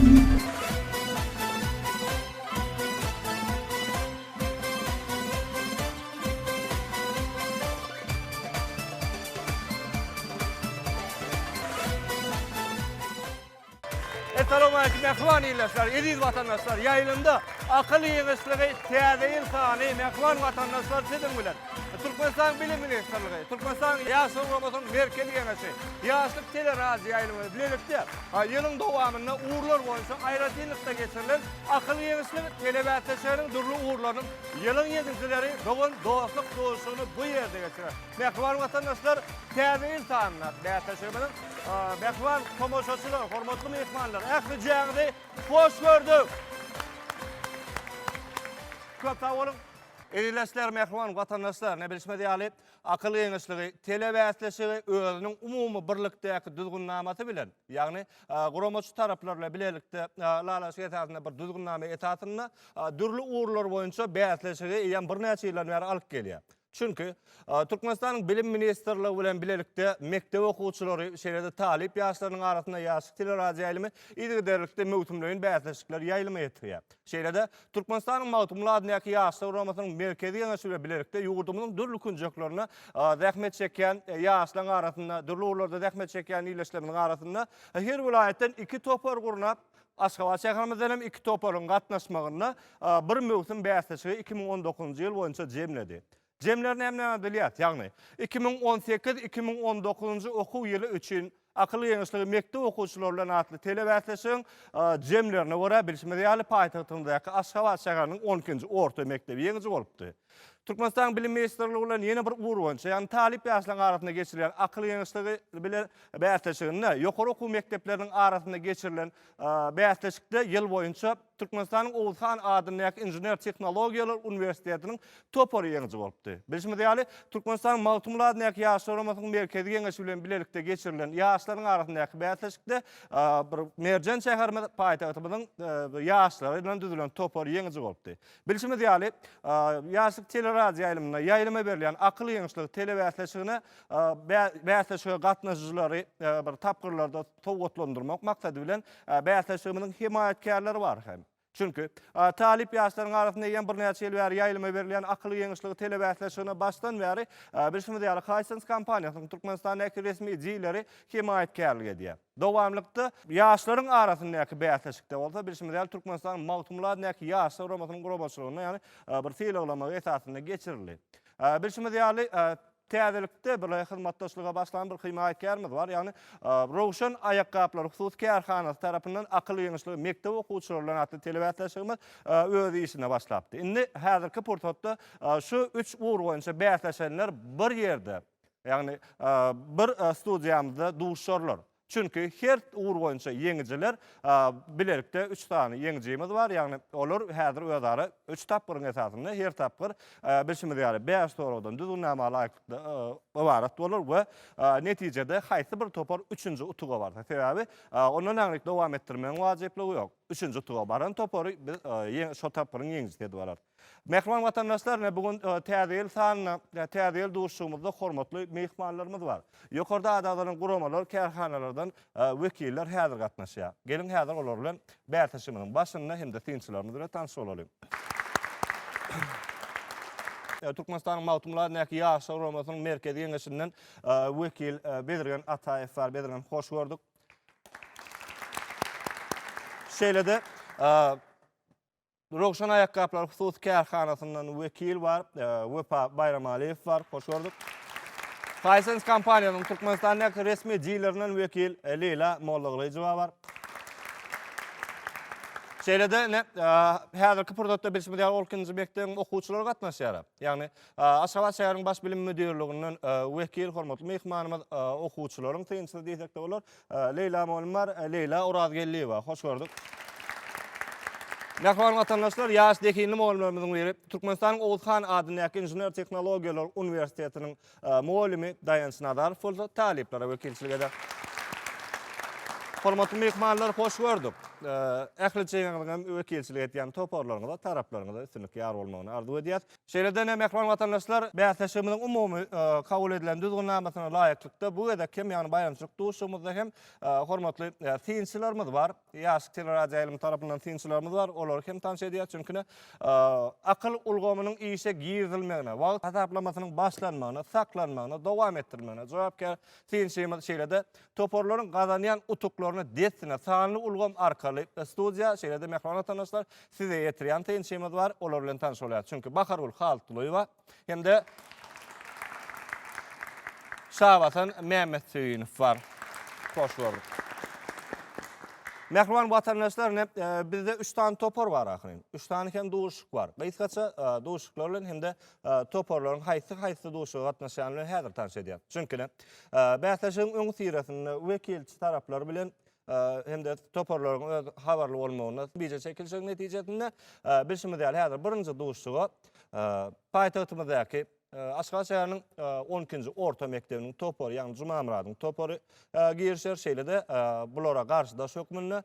Assalamu alaikum mehman illaslar, ediz vatandaşlar. Yayılında akıl yığışlığı tiyadeyil sani mehman vatandaşlar sizin bilen. Türkmenistan Bilim Ministerliği, Türkmenistan Yaşlı Romatın Merkezi Genesi, Yaşlık Telerazi yayılımı bilelikte yılın doğamında uğurlar boyunca ayrıcalıkta geçirilen akıl yığışlığı televizyonlarının durlu uğurlarının yılın yedintileri doğun doğaslıq doğuşunu bu yerde geçirir. Mehman vatandaşlar tiyadeyil sanlar değerteşirmenin mehman tomoşaçılar, hormatlı mehmanlar, ehli cihazı hoş gördük. Köp sağ olun. Ediləslər, mehman vatandaşlar, ne bilişmedi yali, akıl yığışlığı, televizyonları özünün umumi birlikteki düzgünnaması bilen, yani kurumoçu taraflarla bilelikte lalaşı etatında bir düzgünname etatında dürlü uğurlar boyunca beyatlışığı iyan bir neçe ilan veri alıp geliyor. Çünkü Türkmenistan'ın Bilim Ministerliği bilen bilelikte mektep okuwçylary şeýlede talip ýaşlarynyň arasynda ýaşlyk telerazi ýaýlymy ýa-da mewtumlaryň bäzleşikleri ýaýlymy ýetirýär. Şeýlede Türkmenistan'ın mewtumlarynyň ýaşlyk romatynyň merkezi ýaşlygy bilelikde ýurdumyň dürli kunjaklaryna zähmet çeken ýaşlaryň arasynda dürli urlarda zähmet çeken ýyleşleriniň arasynda her vilayetden 2 topar gurunap Aşgabat şäherimizdem 2 toparyň gatnaşmagyna bir mewtum bäzleşigi 2019 ýyl boýunça jemledi. Cemlerin emniyat biliyat, yani 2018-2019 okuw ýyly üçin akıl yığışlygy mektep okuwçylaryna atly televiziýanyň cemlerine göre bilişmedi ýaly paýtagtyndaky Aşgabat şäheriniň 12-nji orta mektebi ýeňiji bolupdy. Türkmenistan Bilim Ministerliği bilen yeni bir uğur boyunca, yani talip ýaşlaryň arasynda geçirilen akıl yığışlygy bilen bäzleşiginde ýokary okuw mekdepleriniň arasynda geçirilen bäzleşikde ýyl boyunca Türkmenistanyň Oğuzhan adyndaky Injiner Tehnologiýalar Universitetiniň topary ýeňiji bolupdy. Bilişmedi ýaly Türkmenistan mawtumlarynyň ýaşlar romatynyň merkezi ýeňesi bilen bilelikde geçirilen ýaşlaryň arasyndaky bäzleşikde bir Merjan şäherine paýtagtynyň ýaşlary bilen düzülen topary ýeňiji bolupdy. Bilişmedi ýaly ýaşlyk telerazi ýaýlymy ýaýlyma berilen akıl ýeňişligi televiziýanyny bäzleşige gatnaşyjylary bir tapgyrlarda towgatlandyrmak maksady bilen bäzleşiginiň himayetkarlary bar hem. Çünkü talip ýaşlaryň arasynda ýen bir näçe ýyl bäri ýaýlyma berilen akıl ýeňişligi televiziýanyny başdan bäri bilişmedi ýaly Haýsens kompaniýasynyň Türkmenistandaky resmi ejizleri himayetkarlyk edýär. Dowamlykda ýaşlaryň arasyndaky bäzleşikde bolsa bilişmedi ýaly Türkmenistanyň mawtumlarynyň ýaşlar romatynyň gurubaçylygyna ýani bir fiýlaglamak esasynda geçirildi. Bilişmedi ýaly täzelikde bir hyzmatdaşlyga başlanan bir himayetkarymyz var. Yani Rowşan Ayakkablar Husus Kärhanasy tarapyndan akıl ýeňişligi mektep okuwçylaryna atly televiziýanyň öz işine başlapdy. Indi häzirki purtotda şu 3 uğur boýunça bäzleşenler bir ýerde, yani bir studiýamyzda duşarlar. Çünkü her uğur boyunca yeňijiler bilelikde 3 tane yeňijimiz var. Yani olar häzir özleri 3 tapgyryň esasynda her tapgyr bilişmedi ýaly 5 soradan düzgünnäme laýykly ibarat bolar we netijede haýsy bir topar 3-nji utuga bar. Sebäbi ondan aňryk dowam etdirmeň wajipligi ýok. 3-nji utuga baran topary şo tapgyryň yeňijisi bolar. Mehman vatandaşlar, bugün täze sanna, täze duşumuzda hormatly mehmanlarymyz var. Ýokarda adalaryň guramalar, kärhanalardan wekiller häzir gatnaşýar. Gelin häzir olar bilen bäzleşiginiň başynda hem de tinçilerimiz bilen tanış bolalım. Türkmenistan'ın mawtumlarynyň ýaşlar romatynyň merkezi ýeňesinden wekil Bedirgan Ataýew bar. Bedirgan, hoş gördük. Şeýlede Rowşan Ayakkablar Husus Kärhanasyndan wekil bar, Wepa Bayramaliýew bar. Hoş gördük. Haýsens kompaniýanyň Türkmenistandaky resmi ejizlerinden wekil Leyla Mollagylyjy bar. Şeýlede häzirki purdatda bilişmedi ýaly 12-nji mekdebiň okuwçylary gatnaşýar. Yani Aşgabat şäheriniň baş bilim müdirliginden wekil hormatly mehmanymyz okuwçylaryň tynçyny diýsekde bolar. Leyla Mollagylyjy, Leyla Orazgelliýewa. Hoş gördük. Mehman vatandaşlar, ýaş dekinli muallimlerimizin biri Türkmenistanyň Oğuzhan adyndaky Injiner Tehnologiýalar Universitetiniň muallimi Dayan Sınadar bolsa taliplere wekilçilik eder. Hormatly mehmanlar, hoş gördük. Ähli çeýňiň wekilçilik etýän toparlaryňyza, taraplaryňyza üstünlik ýar bolmagyny arzu edýär. Şeýleden emekman vatandaşlar bäsleşigimiň umumy kabul edilen düzgün namasyna laýyklykda bu edek hem ýani bayramçylyk duşumyzda hem hormatly tinçilerimiz bar. Ýaşyk teleradio tarapyndan tinçilerimiz bar. Olar hem tanış edýär çünki akyl ulgamynyň işe girizilmegine, wagt hasaplamasynyň başlanmagyna, saklanmagyna, dowam etdirmegine jogapkär tinçimiz şeýlede toporlaryň gazanýan utuklaryny detsine sanly ulgam arkaly studiýa şeýlede emekman vatandaşlar size ýetirýän tinçimiz bar. Olar bilen tanış bolýar. Çünki Bakarul Haltlı'yla hem de Şahbatan Mehmet Söyünüv var. Hoş gördük. Mehriban vatandaşlar, bizde 3 tane topor var ahirин. 3 tane hem duşuk var. Gaytgaça duşuklarla hem de toporların haysı duşuğu gatnaşanlarını häzir tanış edýär. Çünki bäsleşigiň öň siresinde wekilçi taraplar bilen hem de toporların habarly bolmagyna bize çekilşek netijesinde bilşimiz ýaly häzir birinji duşuğu paýtagtymyzdaky Aşgabat şäheriniň 12-nji orta mektebiniň topory, ýani Juma Muradyň topory girişer şeýlede bulara garşydaş hökmünde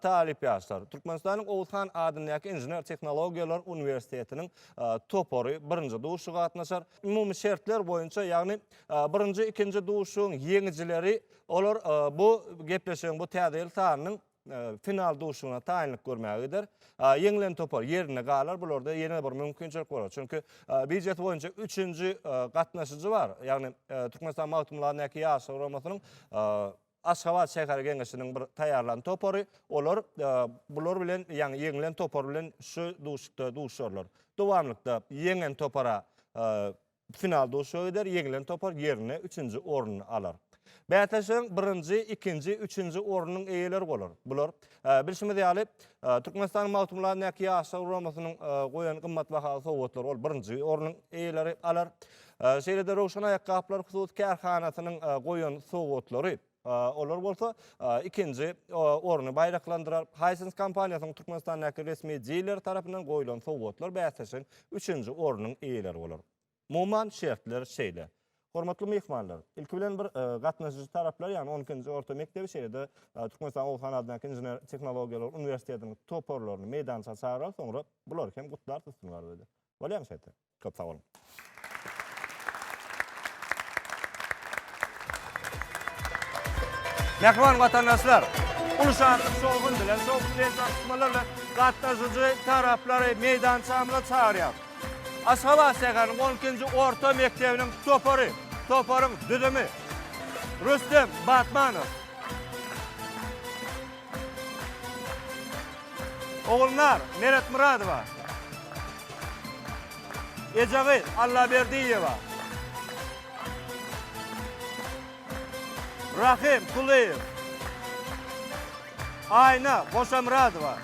talip ýaşlar. Türkmenistanyň Owuzhan adyndaky Injener Tehnologiýalar Universitetiniň topory birinji duşuga gatnaşar. Umumy şertler boýunça, ýagny birinji, ikinji duşugyň ýeňijileri olar bu gepleşigiň bu täze sanynyň final duşuna taýinlik görmägidir. Ýeňilen topar ýerine galar, bularda ýene bir mümkinçilik bar. Çünki bijet boýunça 3-nji gatnaşyjy bar. Ýagny Türkmenistan mawtumlarynyň ýaşy uramasynyň Aşgabat şäher geňeşiniň bir taýarlan topary, olar bular bilen, ýani ýeňilen topar bilen şu duşukda duşarlar. Dowamlykda ýeňen topara final duşuga gider, ýeňilen topar ýerine 3-nji ornuny alar. Bäsleşigiň 1-nji, 2-nji, 3-nji ornunyň eýeleri bolar. Bular bilşimiz ýaly Türkmenistan mawtumlarynyň ýaşy uramasynyň goýan gymmat bahaly sowgatlar ol 1-nji ornunyň eýeleri alar. Şeýlede Rowşan Aýakaplar hususy kärhanasynyň goýan sowgatlary olar bolsa 2-nji ornuny baýraklandyrar. Hisense kompaniýasynyň Türkmenistanyň resmi diýler tarapyndan goýulan sowgatlar bäsleşigiň 3-nji ornunyň eýeleri bolar. Muman şertler şeýle. Hormatly mehmanlar, ilk bilen bir gatnaşyjy taraplar, ýani 12-nji orta mektebi şeýlede Türkmenistan Owuzhan adyndaky Injener Tehnologiýalar Universitetiniň toporlaryny meýdança çağırar, soňra bular hem gutlar tutsunlar dedi. Bolýarmy şeýle? Köp sag bolun. Mehriban vatandaşlar, uluşanlyk soğugun bilen, soğuk tartışmalarla gatnaşyjy taraplary meýdançamyza çağırýar. Aşgabat şäheriniň 12-nji orta mektebiniň topory, toporyň düdümi Rüstem Batmanow. Oğullar Meret Muradowa, Ejagil Allaberdiýewa, Rahim Kuliyev, Ayna Boşamuradova,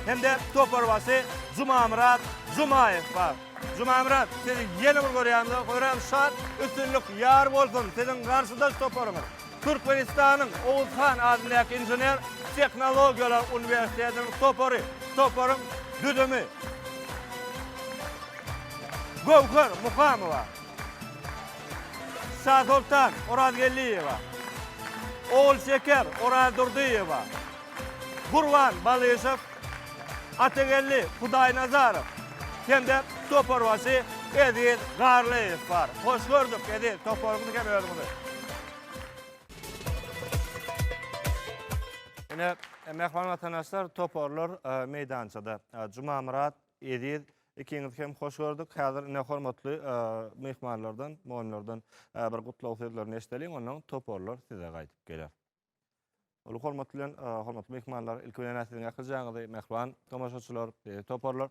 hem de toporwasy Juma Murad Jumayev var. Juma Murad, sizi ýene bir görýände görän şat üstünlük ýar bolsun. Siziň garşydaş toporyňyz Türkmenistanyň Owuzhan adyndaky Injener Tehnologiýalar Universitetiniň topory, toporyň düdümi Gowhar Muhamowa, Sadoltan Orazgelliýewa, Oğul Şeker Orazdurdiýewa, Gurwan Balyshev, Atagelli Hudaýnazarow, hem de toporwasy Edil Garlayev var. Hoş gördük Edil, toporumuzy hem özüňizi. Ene mehman vatandaşlar, toporlar meýdançada Juma Murad, Edil ikiniz hem hoş gördük. Häzir ne hormatly mehmanlardan, moýunlardan bir gutlaw sözlerini eşdeliň, ondan toporlar size gaýdyp geler. Ulu hormatly mehmanlar, ilk bilen äsliň akyljaňyzy mehman tomaşaçylar, toporlar,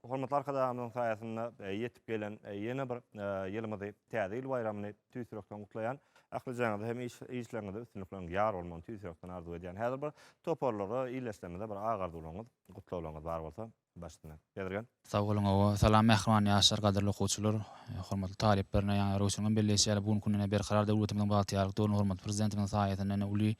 hormatly arkadaşlarymyň saýasynda ýetip gelen ýene bir ýylymyzy täze ýyl bayramyny tüýsürekden gutlaýan, akyljaňyzy hem işleriňizde üstünlikden ýar bolmagy tüýsürekden arzu edýän häzir bir toporlara ýyleşlerinde bir agardulaňyz, gutlawlaňyz bar bolsa başdyna. Ýa-da Sag bolun, salam mehman ýaşar gadyrly okuwçylar, hormatly taliplerine ýa-ni Rowşan belleşýär bugun gününe berqarar döwletimiň bagtýarlyk döwrüne hormatly prezidentimiň saýatynda uly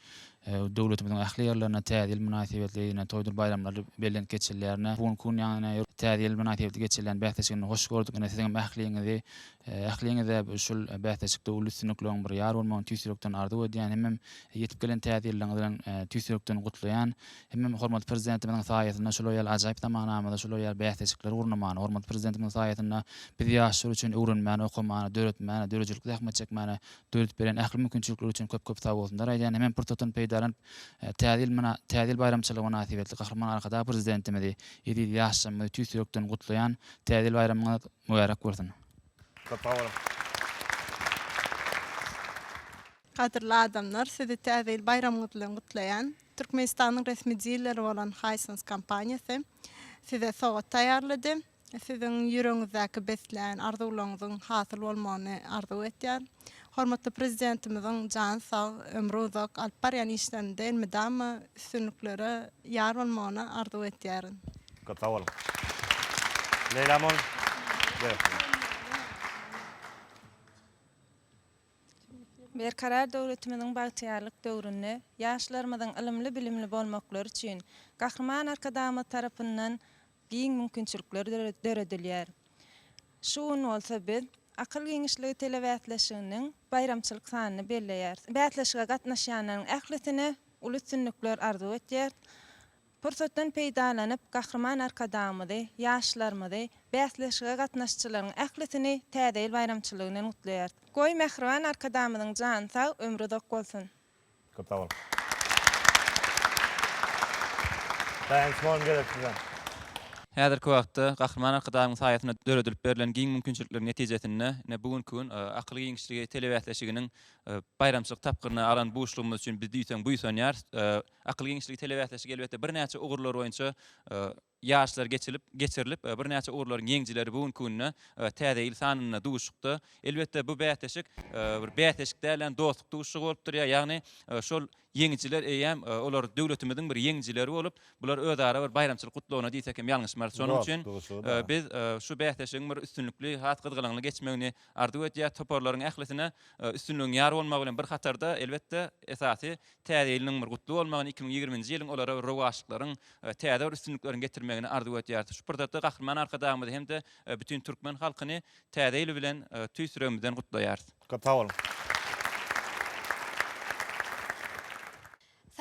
döwletimiň ähliýerlerine täze ýyl münasibetlerine toýdur bayramlary bellen geçirilýärine bugun gün ýa-ni täze ýyl münasibetli geçirilen bähtäçigini hoş gördük. Siziň ähliýiňizde şol bähtäçikde ulysynyklyň bir ýar bolmagy tüýsürekden arzu edýän hem ýetip gelen täze ýylyň bilen tüýsürekden gutlaýan hem hormatly prezidentimiň saýatynda şol ýyl ajaýyp tamana programmada şolar ýa bähtäçikler urnamany, hormat prezidentimiň saýatynda biz ýaşlar üçin öwrenmäni, okumany, döretmäni, dörejilikde ähmet çekmäni, döret beren ähli mümkinçilikler üçin köp sag bolsunlar. Aýdan hemen purtatyn peýdalanıp täzil bayramçylygy münasibetli Gahrman arkada prezidentimizi ýedi ýaşamy tüýsürekden gutlaýan täzil bayramyňyz mübarek bolsun. Köp sag bolun. Kadırlı adamlar, sizi täzil bayramyňyz bilen gutlaýan Türkmenistanyň resmi diýilleri bolan Haýsans kampaniýasy size sowgat taýýarlady. Sizin ýüregiňizdäki beslen, arzularyňyzyň hasyl bolmagyny arzu etýär. Hormatly prezidentimiziň jan sag, ömrü uzak, alparyan işlerinde elmedama üstünliklere ýar bolmagyny arzu etýär. Köp sag bolun. Leyla mon. Berkarar döwletimiziň bagtyarlyk döwründe ýaşlarymyzyň ilimli bilimli bolmaklary üçin Gahrman Arkadamy tarapyndan giň mümkinçilikler döredilýär. Şu bolsa biz akıl geňişligi telewätleşiginiň bayramçylyk sanyny belleýär. Bätleşige gatnaşýanlaryň ählisini ulutsunluklar arzu etýär. Pursatdan peýdalanyp Gahrman Arkadamyzy, ýaşlarymyzy, bätleşige gatnaşçylaryň ählisini täzil bayramçylygyny gutlaýar. Goý Gahrman Arkadamyzyň jan sag, ömrü uzak bolsun. Köp sag bolun. Thanks mon gerek sizden. Häzirki wagtda Gahrman Arkadamyň saýatynda döredilip berilen giň mümkinçilikler netijesinde bugünkü gün akly geňişligi telewätleşiginiň bayramçylyk tapgyryny alan boşlugymyz üçin biz diýsem buýsanýar. Akly geňişligi telewätleşigi elbetde bir näçe ugurlar boýunça ýaşlar geçirilip bir näçe ugurlaryň ýeňjileri bugünkü günne täze sanyna duşukdy. Elbetde bu bähtäşik bir bähtäşik dälen dostluk duşugy bolupdyr ýagny şol ýeňjiler eýem olar döwletimiziň bir ýeňjileri bolup bular özara bir bayramçylyk gutlawyna diýsekem ýalňyşmar. Şonuň üçin biz şu bähtäşigiň bir üstünlikli hat gyzgylaňly geçmegini arzu etýär. Toparlaryň ählisine üstünlüğün ýar bolmagy bilen bir hatarda elbetde esasy täze ýylyň bir gutly bolmagyny 2020-nji ýylyň olara rowaşlyklaryň täze bir üstünliklerini getirmegini arzu etýär. Şu purtatda Gahrman Arkadamyzy hem de bütün türkmen halkyny täze ýyly bilen tüýsüregimizden gutlaýar. Köp sag bolun.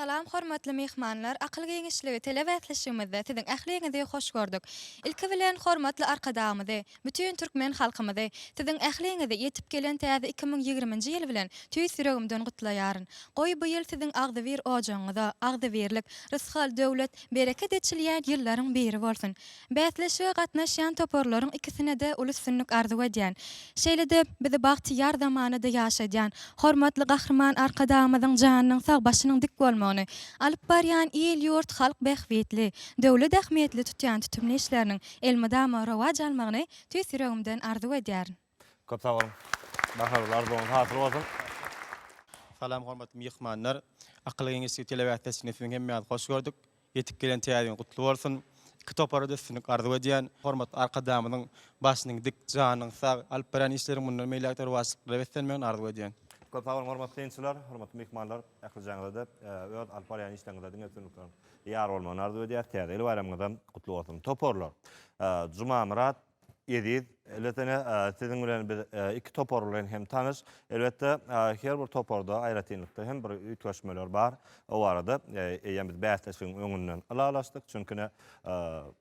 Salam hormatly mehmanlar, akıl geňişligi telewätleşigimizde siziň ähliňizi hoş gördük. Ilki bilen hormatly Arkadamyzy, bütün türkmen halkymyzy siziň ähliňizi ýetip gelen täze 2020-nji ýyl bilen tüýsüregimden gutlaýaryn. Goý bu ýyl siziň agdybir ojaňyza, agdybirlik, rysgal döwlet, bereket etçilýän ýyllaryň biri bolsun. Bätleşige gatnaşýan toparlaryň ikisine de ulus arzu edýän. Şeýle-de bizi bagtyar zamanynda ýaşadýan hormatly Gahrman Arkadamyzyň janynyň sag başynyň dik bolmagyny alyp barýan el ýurt halk behwetli, döwlet ähmiýetli tutýan tütümli işleriniň elmedama rowaj almagyny tüýsüregimden arzu edýär. Köp sag bolun. Baharlar bolun, hasyl bolsun. Salam hormatly mehmanlar, akly geňişligi telewätleşigini siziň hemmäňiz hoş gördük. Ýetip gelen täzeň gutly bolsun. İki toparda üstünlük arzu edýän hormatly Arkadamynyň başynyň dik, janynyň sag, alyp barýan işleriň mundan meýlekler wasytlyklary beslenmegini arzu edýän. Köp sag bolun hormatly dinçiler, hormatly mehmanlar, ähli jaňyda öz alparyan işlerinde üstünlikler ýar bolmagyny arzu edýär. Täze bayramyňyzdan gutly bolsun. Toporlar. Juma Murat Edid, elbetde siziň bilen biz iki topor bilen hem tanış. Elbetde her bir toporda aýratynlykda hem bir ütgeşmeler bar. O arada eýem biz bähtäşigiň öňünden alalaşdyk. Çünki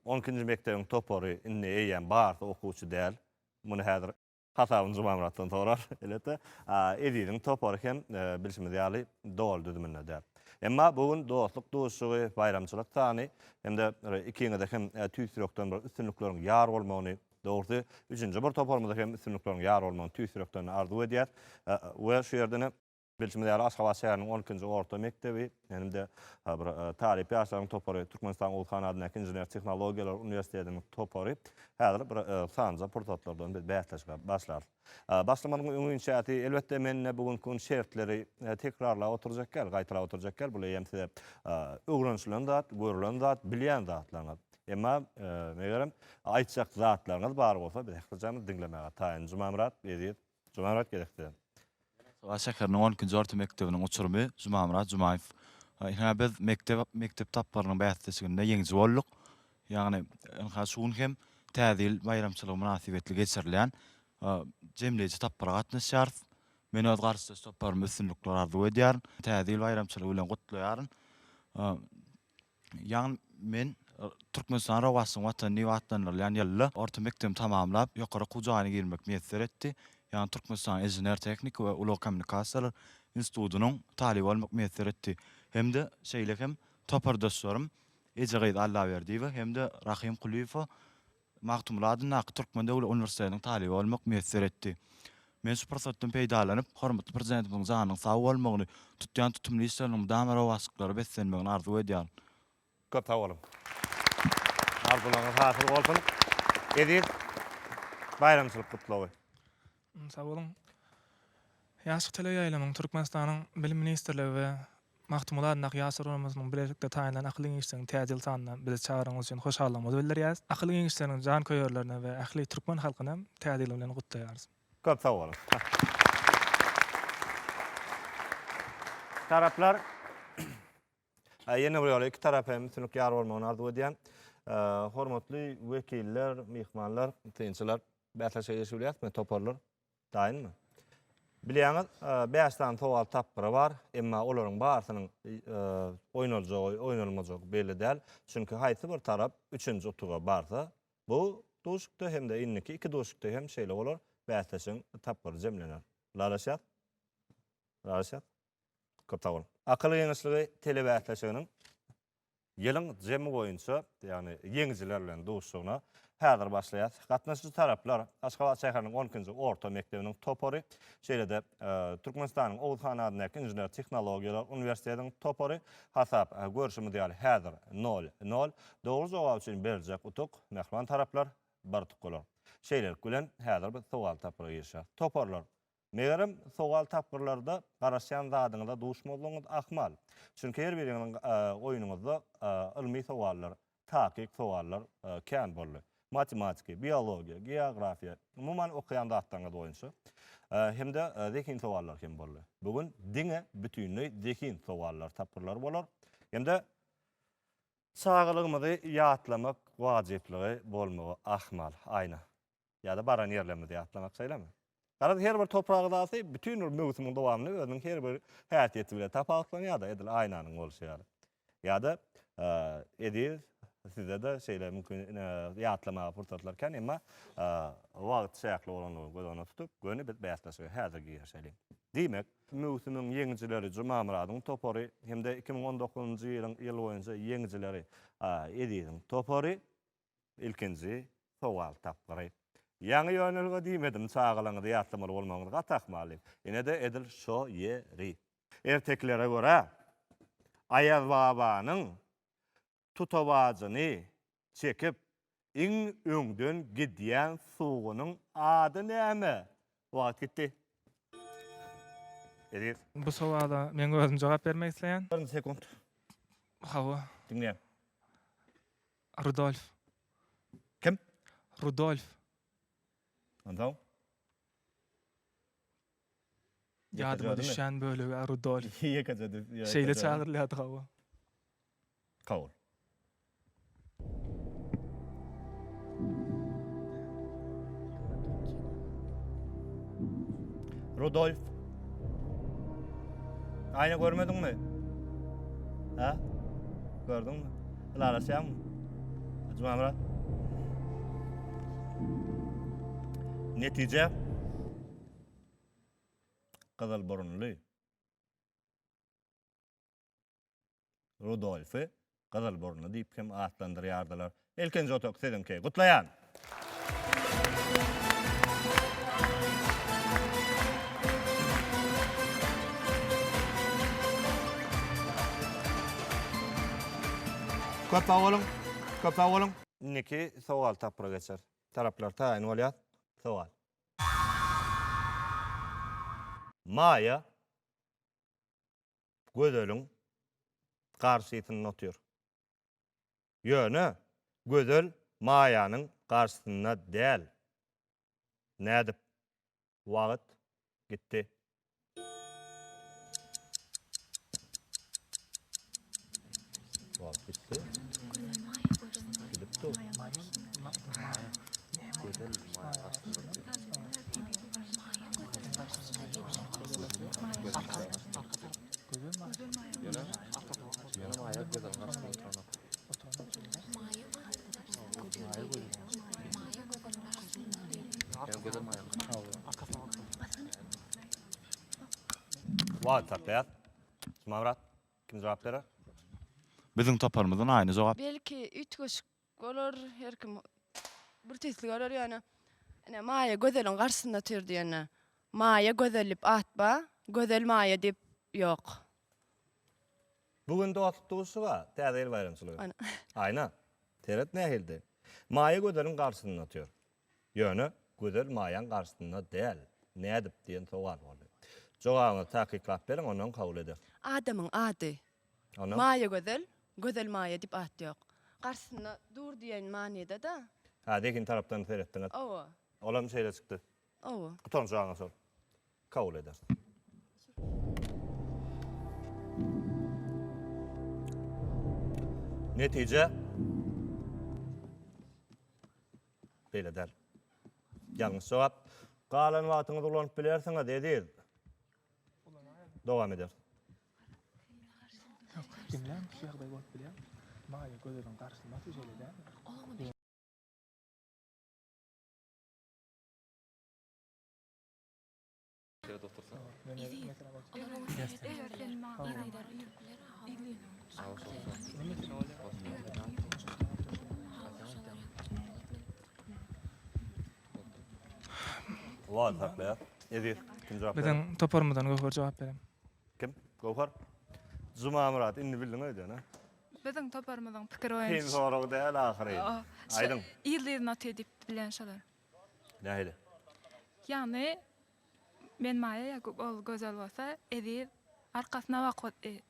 10-njy mektebiň topory indi eýem bar, okuwçy däl. Muny häzir Hasabyny Juma Muratdan sorar. Elbetde Edidiň topory hem bilişimiz ýaly dol düzüminde däl. Emma bugün dostluk duşugy, bayramçylyk sany hem de ikiňe de hem tüýsürekden bir üstünlikleriň ýar bolmagyny doğrusu üçüncü bir toparmada hem üstünlüklerin ýar bolmagyny tüýsürekden arzu edýär. We şu ýerdene bilişimde ýaly Aşgabat şäheriniň 12-nji orta mektebi, hem de bir taýip ýaşlaryň topary Türkmenistan Ulkan adyny inžener tehnologiýalar uniwersitetining topary. Häzir bir sanca portretlerden biz bähtäşige başlar. Başlamanyň öňünçäti elbetde menne bugünkü şertleri tekrarla oturjak gel, gaýtara oturjak gel. Bu hem size öwrençilen zat, görülen zat, bilýän zatlaryň. Emma megerem aýtjak zatlaryňyz bar bolsa biz häzir dinlemäge taýyn. Juma Murat, Edid. Juma Murat gerekdi. Şäherniň 12-nji orta mektebiniň uçurumy Juma Murat Jumaýew. Biz mektep taplarynyň bähtäçiginde ýeňji bolduk. Ýagny şuň hem täzil bayramçylygy münasibetli geçirilýän jemleýici taplara gatnaşýar. Men öz garşy toparmy üstünlikler arzu edýär. Täzil bayramçylygy bilen gutlaýaryn. Ýagny men Türkmenistan Rawasyn watany watanlarlaryň ýylla orta mekdebini tamamlap ýokary Kujagyna girmek meýsser etdi. Ýani Türkmenistan Engineer Teknik we Ulag Kommunikasiýalar Institutunyň talyby bolmak meýsser etdi. Hemde şeýle hem topar dostlarym Ejegyd Allaberdiýew hemde Rahim Kuliýew Magtumuladyň Türkmen Döwlet Uniwersitetiniň talyby bolmak meýsser etdi. Men şu pursatdan peýdalanyp, hormatly prezidentimiň zanynyň sag bolmagyny, tutýan tutumly işleriň dama rawasyklary beslenmegini arzu edýär. Köp sag bolun. Arzularyňyz hasyl bolsun. Edil bayramçylyk gutlawy. Sag bolun. Ýaşyk tele ýaýlamyň Türkmenistanyň Bilim Ministrligi we Magtumuladyň Ýasir Ramazanyň birlikde taýinlanan akly giňişleriň täzil sanyna bizi çağıryňyz üçin hoşallygymyzy bildirýäris. Akly giňişleriň jan köýerlerine we ähli türkmen halkyna täzil bilen gutlaýarys. Köp sag bolun. Taraplar ýene bir ýoly iki tarap hem tünük ýar bolmagyny arzu edýän. Hormatly wekiller, mehmanlar, tynçylar, bätleşe ýeşilýär, toparlar. Daýynmy? Bilýäňiz, 5 tane sowal tapyry bar, emma olaryň barsynyň oýnalmajagy belli däl. Çünki haýsy bir tarap 3-nji utuga barsa, bu duşukda hem de inniki iki duşukda hem şeýle bolar, bätleşiň tapyry jemlener. Laraşat? Laraşat? Köp Akıl ýeňişligi telebätleşiginiň ýylyň jemi boýunça, ýani ýeňijiler bilen duşugyna häzir başlaýar. Gatnaşyjy taraplar Aşgabat şäheriniň 12-nji orta mektebiniň topary, şeýle-de Türkmenistanyň Owlhanadynyň Injiner Tehnologiýalar Uniwersitetiniň topary hasap görüşimi diýäli häzir 0-0. Dogry jogap üçin berjek utuk mehman taraplar bartyk bolar. Şeýle bilen häzir bir sowal tapyry ýerşär. Toparlar. Megerem sowal tapyrlarda garaşan zadyňyza duşmalygyňyz ahmal. Çünki her biriniň oýunuňyzda ilmi sowallar, tahkik sowallar kän boldy. Matematika, biologiya, geografiya, umuman okuyan zatlaryňyz boýunça hemde zekin sowallar hem boldy. Bugün diňe bütünlüği zekin sowallar tapyrlar bolar. Hemde sagylygymyzy ýatlamak wajipligi bolmagy ahmal, aýna. Ýa-da baran ýerlerimizi ýatlamak saýlamy? Garada her bir toprağda bütün mövsümün dowamly özüniň her bir häsiýeti bilen tapaklanýar da edil aýnanyň bolşýar. Ýa-da edil size de şeýle mümkin ýatlamaga pursatlarken emma wagt şäkli bolanyny gözüne tutup göni bit bäsleşigi häzirki ýaşaýly. Diýmek, mövsümüň ýeňijileri Juma Muradyň topary hemde 2019-njy ýylyň ýyl boýunça ýeňijileri edildiň topary ilkinji sowal tapyry. Ýaňy ýönelge diýmedim, çağılaňyzy ýatlamaly bolmagyňyz gatakmaly. Ene de edil şo ýeri. Erteklere görä Aýaz babanyň tutabagyny çekip iň öňden gidýän suwunyň ady näme? Wagt gitdi. Edil. Bu sowala men özüm jogap bermek isleýän. 1 sekund. Hawa. Dinle. Rudolf. Kim? Rudolf. Andaw? Ýadyma düşen bölegi Rudolf. Ýekajady. Şeýle çağırylýardy hawa. Kabul. Rudolf. Aýna görmediňmi? Ha? Gördüňmi? Laraşýarmy? Ajmamra. Netije Qızıl burunly Rudolfy Qızıl burunly diýip hem atlandyrýardylar. Elkinji otok sedimke gutlaýan. Köp sag bolun. Niki sowal tapyra geçer. Taraplar taýin bolýar. Sowal. Maya gözölüň garşysyny otýar. Ýöne gözöl Mayanyň garşysyna däl. Nädip? Wagt gitdi. Wagt gitdi. Gidipdi. Wagt saklayat. Mamrat, kim cevap berer? Bizim taparmyzdan aýny jogap. Belki ütgüş bolar her kim bir teslik olar yani. Ene maya gözelin karşısında türdi yani. Maya gözelip atba, gözel maya dip yok. Bugün de atıp doğuşuğa täze bayramçılığı. Aynen. Ayna. Teret ne hildi? Maya gözelin karşısında atıyor. Yönü gözel mayan karşısında değil. Ne edip diyen soğan oldu. Cogağını takiklap berin ondan kabul eder. Adamın adı. Ondan Maya gözel, gözel maya dip at yok. Karşısında dur diyen maniyede da. ha dekin taraftan seyrettin. Ova, Olam şeyle çıktı. ova. Kuton cogağına sor. Kabul eder. Netice böyle der. Yalnız cevap galan wagtyňyzy ulanyp bilersiňiz dedi. Dowam eder. Kimler şu ýagdaý bolup bilýär? Maýa gözelin garşysynda tüjeli. Wagt saklayat. Edir. Kim cevap berer? Bizden toparmadan göfer jogap berem. Kim? Gowhar. Zuma Murat indi bildin öýde ne? Bizden toparmadan pikir Kim oýanç. soragy däl ahyry. Aydın. Ýyldyna tedip bilen şolar. Nähili? Ýagny men maýa ol gözel bolsa, edir arkasyna bakyp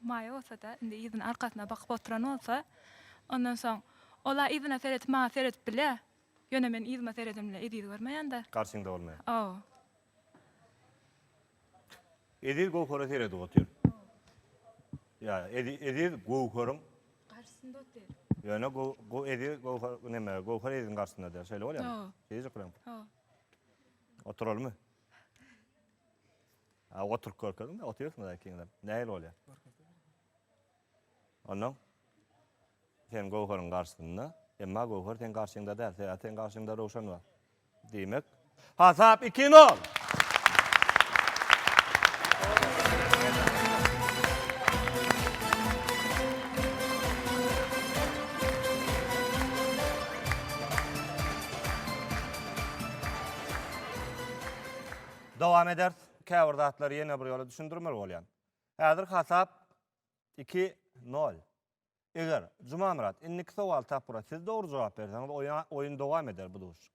maýa bolsa da, indi ýyzyň arkasyna bakyp oturan bolsa, ondan soň ola ýyzyna seret ma seret bile. Ýöne men ýyzyma seredim bile edir görmeýär-de. Karşıňda bolmaýar. O. Edir Gowhara seredi otyr. Ya edir Gowharın Karşysynda otur. ýöne go edir Gowhar neme Gowhar edin karşısında der. Şeýle bolýar. O. Seyzi kıram. O. Oturalım mı? Ha oturup korkalım da oturuyorsun da kiňden. Näil bolýar? Ondan sen Gowharın karşısında, emma Gowhar sen karşıňda däl, sen karşıňda Rowşan bar. Diýmek. Hasap 2-0. Dowam eder. Käwirdatlar ýene bir ýola düşündirmeli bolýan. Häzir hasap 2-0. Eger Juma Murat inniki sowal tapyra siz dogry jogap berseňiz oýun dowam eder bu duş.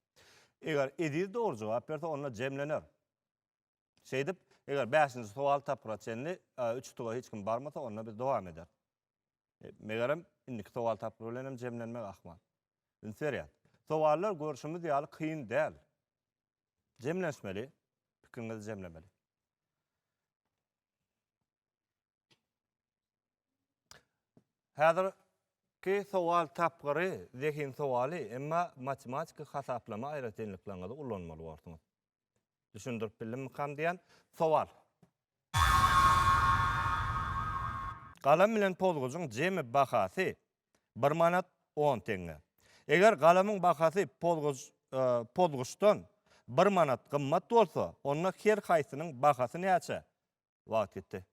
Eger Edir dogry jogap berse onunla jemlener. Şeýdip, eger 5-nji sowal tapyra çenli 3 tuga hiç kim barmasa onunla biz dowam eder. Megerem inniki sowal tapyra bilen hem jemlenmek ahmal. Inseriýat. Sowallar görüşimiz ýaly kıyın däl. Jemlenmeli. Fikirňizi jemlemeli. Häzir ki sowal tapgyry, zehin sowaly, emma matematika hasaplama aýratenliklerinde ullanmaly bolýarsyňyz. Düşündirip bilim kam diýen sowal. Galam bilen pozguzyň jemi bahasy 1 manat 10 teňe. Eger galamyň bahasy pozguşdan 1 manat gymmat bolsa, onda her haýsynyň bahasy näçe? Wagt etdi.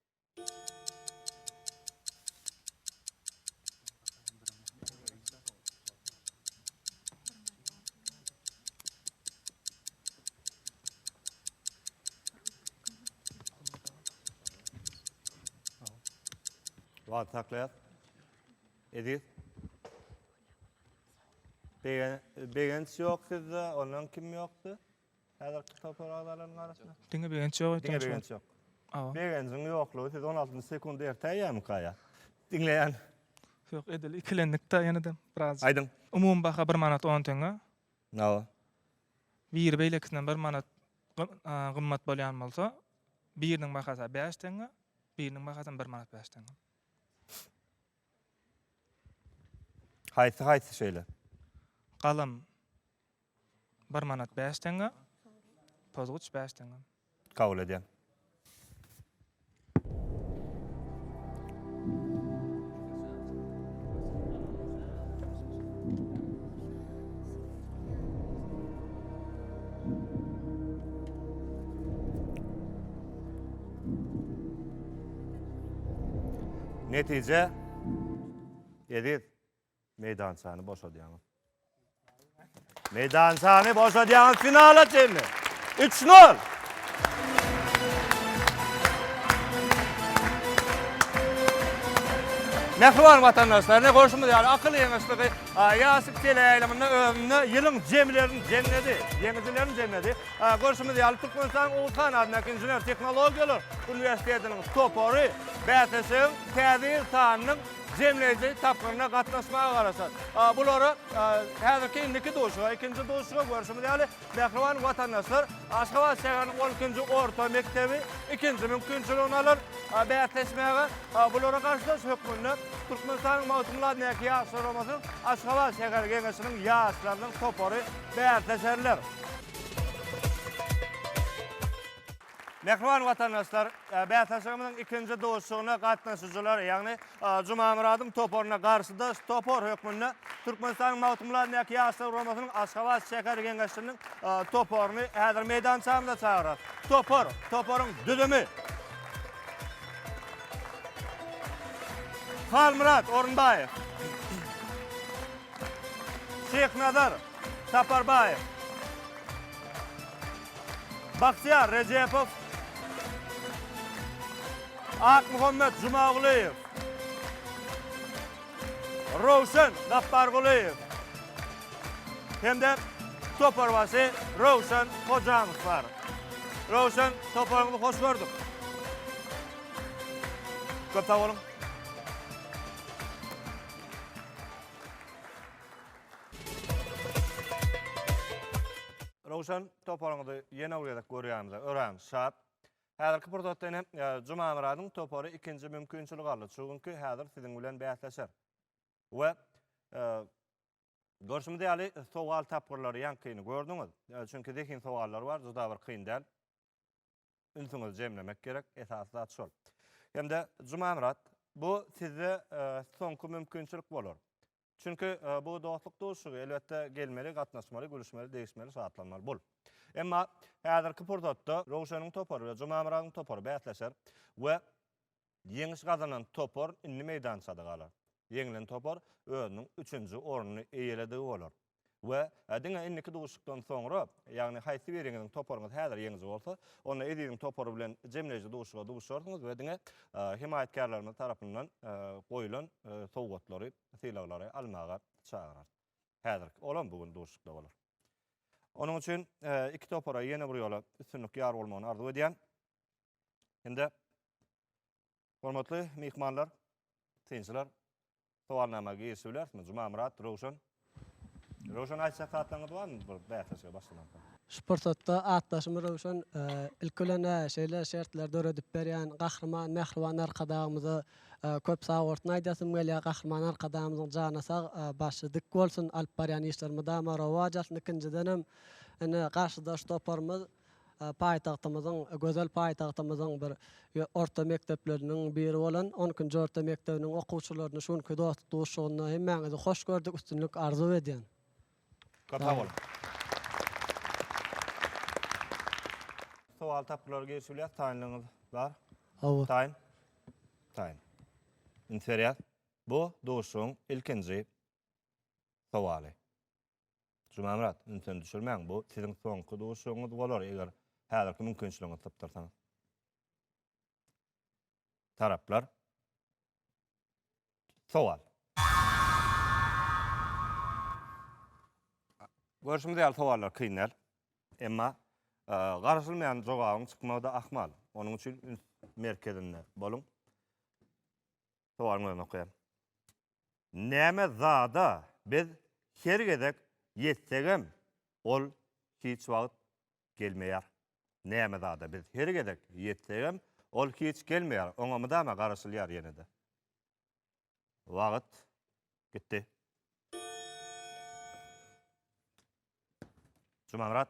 Wagt saklayat. Edir. Begenç yok sizde, onun kim yoktu? Häzir kitaplarlaryň arasynda. Diňe begenç ýok Diňe begenç yok. Awa. Begenciň ýoklugy siz 16 sekund ertäýärmi kaya? Diňleýän. Ýok, edil ikilendik da ýene-de biraz. Aydın. Umum baha 1 manat 10 teňe. Nawa? Bir beýlekisinden 1 manat gymmat bolýan bolsa, biriniň bahasy 5 teňe, biriniň bahasy 1 manat 5 teňe. Haýsy şeýle? Galam 1 manat 5 teňe, pozguç 5 teňe. Kabul edýän. Netice Edil meydan sahne boş odyanız. Meydan sahne boş odyanız finala çelni. 3-0. Mehriban vatandaşlarına koşumuz yani akıl yemişliği yasık teleyilimini önünü yılın cemlerin cenneti, yengicilerin cenneti. Koşumuz yani Türkmenistan Oğuzhan adındaki İnjiner Teknologiyalar Üniversitesi'nin toporu Bäteşiň täzir sanının cemleyici tapkırına katlaşmaya karşı. Bunları häzirki indiki doşuğa, ikinci doşuğa görüşümüz yani mehriban vatandaşlar Aşgabat şäheriniň 12-nji orta mektebi ikinci mümkinçiliğini alır. Bäteşmäge bunlara karşılaş hükmünü Türkmenistan'ın mawtumlaryny ýaşaramazyn Aşgabat şäher geňeşiniň ýaşlarynyň topory bäteşerler. Mehriban vatandaşlar, Bäteşigimiň ikinci doşugyna gatnaşyjylar, ýagny Juma Muradyň toporuna garşyda topor hökmünde Türkmenistanyň mawtumlaryny ýaşaramasynyň Aşgabat şäher geňeşiniň toporuny häzir meydançamda çağırar. Toporuň düdümi. Halmurat Orunbayev. Şeýhnazar Saparbayev. Baktiyar Recepov. Ak Muhammed Jumaguliyev. Rovşan Gapparguliyev. Hem-de toporbaşy Rovşan Hojanow var. Rovşan, toporuňyzy hoş gördük. Köp sag bolun. Rovşan, toporuňyzy ýene urýada görýärmiz, öräňiz şat. Häzirki pursatda Juma Muradyň topory ikinji mümkinçilik aldy. Çünki häzir siziň bilen bäsleşer. We görüşümde ýaly sowal tapgyrlary ýankyny gördüňiz. Çünki dekin sowallar bar, juda bir kyn däl. Ünsüňizi jemlemek gerek, esasy zat şol. Hem-de Juma Murad, bu size soňky mümkinçilik bolar. Çünki bu dostluk doşugy elbetde gelmeli, gatnaşmaly, görüşmeli, değişmeli, saatlanmaly bol. Emma häzirki pursatda Rovşanyň topory we Juma Muradyň topory bäsleşer we ýeňiş gazanan topor inni meydançada galar. Ýeňilen topor özüniň 3-nji oruny eýelediği bolar. We diňe inniki duşukdan soňra, ýagny haýsy biriňiň toporuňyz häzir ýeňiz bolsa, onu ediň topory bilen jemleýici duşuga duşarsyňyz we diňe himayetkarlaryň tarapyndan goýulan sowgatlary, sylaglary almaga çağırar. Häzir olan bugün duşukda bolar. Onun üçin iki topora ýene bir ýola üstünlük ýar bolmagyny arzu edýän. Indi hormatly mehmanlar, tençiler, sowalnamaga ýeşilýär. Juma Murad, Rovşan. Rovşan aýtsa katlaňyz barmy bu bäsleşige başlanan? Sportda atlaşmy Rovşan ilkilene şeýle şertler döredip berýän gahrman, mehriban arkadagymyzy köp sagortyn aýdasym gelýär. Gahrman arkadagymyzyň jana sag, başy dik bolsun, alyp barýan işlerimi dama rowajatyn. Ikincidenem ene garşyda stoparmyz paýtagtymyzyň, gözel paýtagtymyzyň bir orta mekdepleriniň biri bolan 12-nji orta mektebiniň okuwçylaryny şonky dostlugyna hemmäňizi hoş gördük, üstünlük arzu edýän. Köp bol. Sowal tapgyrlary geçilýär, taýinliňiz bar. Hawa. Taýin. Inferior. Bu doşuň ilkinji sowaly. Juma Murad, sen düşürmäň, bu siziň soňky doşuňyz bolar eger häzirki mümkinçiligiňi tapdyrsaňyz. Taraplar. Sowal. Görüşümde ýaly sowallar kynal. Emma garşylmaýan jogabyň çykmagda ahmal. Onuň üçin merkezinde bolun. Sowalyny okuyam. Näme zada biz her gezek ýetsegem ol hiç wagt gelmeýär. Näme zada biz her gezek ýetsegem ol hiç gelmeýär. Oňa da garaşylýar ýene-de. Wagt gitdi. Juma Murad.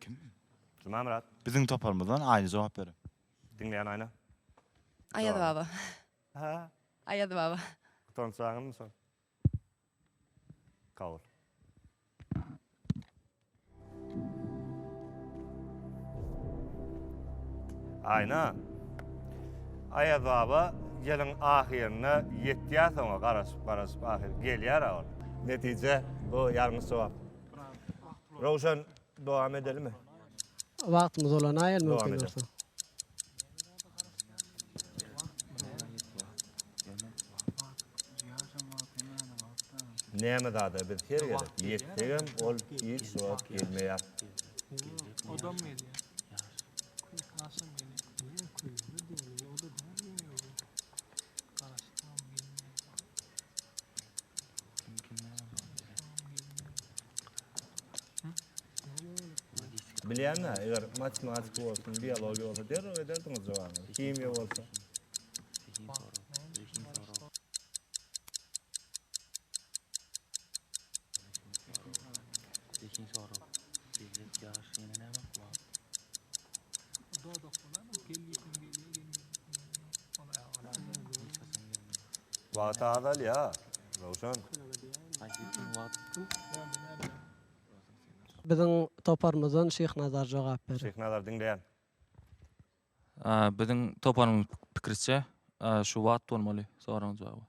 Kim? Juma Murad. Biziň toparmyzdan aýny jogap berin. Dinleýän aýna. Aýady baba. Ha. Aýady baba. Tonsaňyň son. Kabul. Aýna. ayazaba gelin ahirine 7 ýa soňra garaşyp ahir gelýär ol. Netije bu ýalňyz sowap. Rowşan dowam edelim mi? Wagtymyz bolan aýal Dowam mümkin edelim. bolsa. Näme zada biz her gerek. Ýetdigem ol ilk sowap gelmeýär. Odam mıydı? Bilýänmi? Eger matematik bolsun, biologiýa bolsa derhal ederdiňiz jogaby. Kimya bolsa. Wagt azal ya. Rowşan. Biziň toparmyzdan Şeyh Nazar jogap berdi. Şeyh Nazar dinleýän. Biziň toparymyň pikirçe şu wagt bolmaly soragyň jogaby.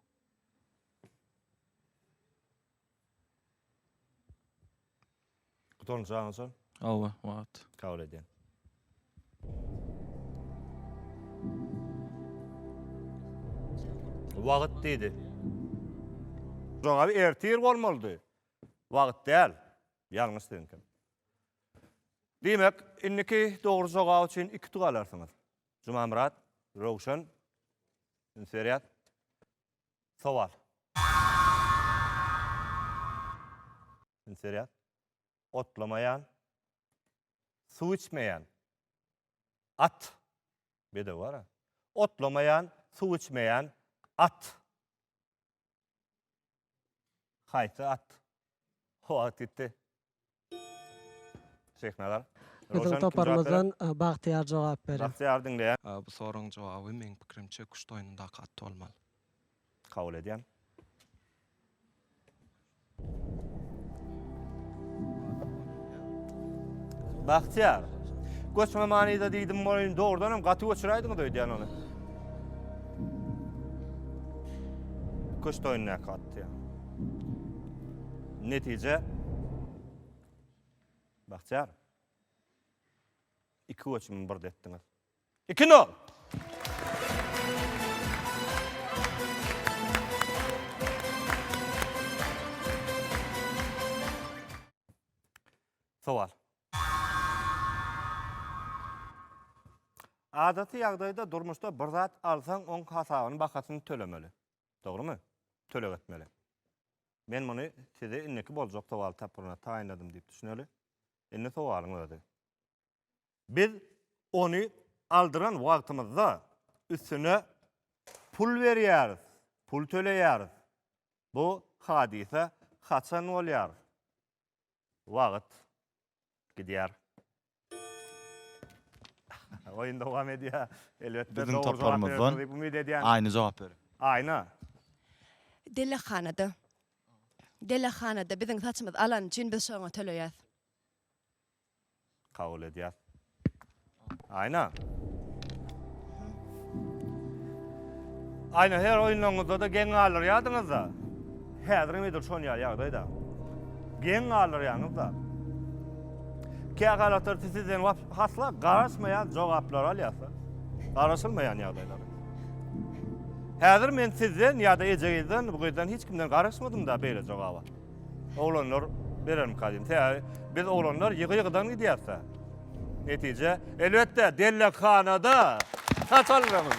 Guton jaňyson. Owa, wagt. Kabul edýän. Wagt diýdi. Jogaby ertir bolmalydy. Wagt däl. Ýalňyş diýdim. Demek, inniki dogry jogap üçin 2 tuğ alarsyňyz. Jumamrat, Rowşan, Inseriýat. Sowal. Inseriýat. Otlamayan, su içmeyen, at. Bir de var ha. Otlamayan, su içmeyen, at. Haytı at. O at gitti. Şeyh Nazar. Biziň toparmyzdan Bagtyar jogap berdi. Bahtiyar dinleýän. Bu soragyň jogaby meň pikirimçe kuş toýununda gatty bolmaly. Kabul edýän. Bahtiyar. Göçme manida diýdim boýun doğrudan gaty göçüraýdyň da öýdýän onu. Kuş toýununa gatty. Netije Bahtiyar. 2 göçmüň bir detdiňiz. 2-0. Sowal. Adaty ýagdaýda durmuşda bir zat alsaň oň hasabyny bakasyny tölemeli. Dogrymy? Төлep etmeli. Men muny size inneki boljak sowal tapyryna taýinladym diýip düşüneli. Enne sowalyň özi. Biz onu aldıran wagtymyzda üstüne pul berýäris, pul töleýäris. Bu hadise haçan bolýar? Wagt gidýär. Oyun devam ediyor. Elbette Bizim doğru toparmızdan cevap veriyoruz. Ümit ediyorum. aynı cevap verir. Ayna. Delehanada bizim saçımız alan için biz şoňa töleýäs. Kabul ediyor. Ayna. Ayna her oyunlarınızda da gen alır yadınız da. Häzir midir şon ýagdaýda. Gen alır ýanynızda. Kägalatlar sizden hasla garaşmaýan jogaplar alýasa. Garaşylmaýan ýagdaýlar. Häzir men sizden ýa-da ejegizden bu gözden hiç kimden garaşmadym da beýle jogaba. Oglanlar bererim kadim. Biz oglanlar ýygy-ýygydan gidýärse. Netije elbetde dellekanada saçalmamız.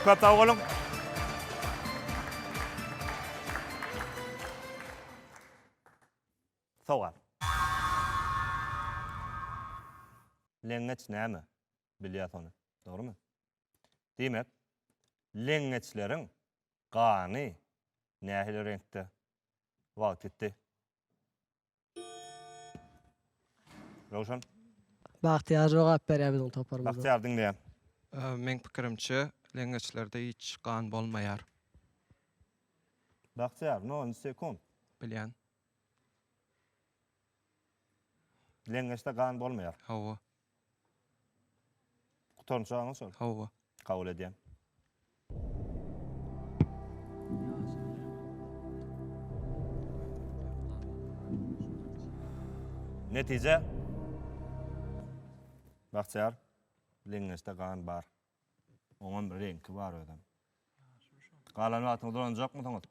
Köp oğlum. Sowal. Lengeç näme? Bilýär onu. Dogrymy? Demek, lengeçleriň gany nähili renkde wagt etdi. Rowşan. Bagtyar jogap berýär biziň toparmyzdan. Bahtiyar dinleýän. Meň pikirimçe lengeçlerde hiç gan bolmaýar. Bahtiyar, no 10 sekund. Bilýän. Leňeşde gan bolmaýar. Hawa. Kutançaňyz sol. Hawa. Kabul edýän. Netije Bahçıar leňeşde gan bar. Oňan bir renki bar ödem. Galan wagtyň duranjak mı taňat?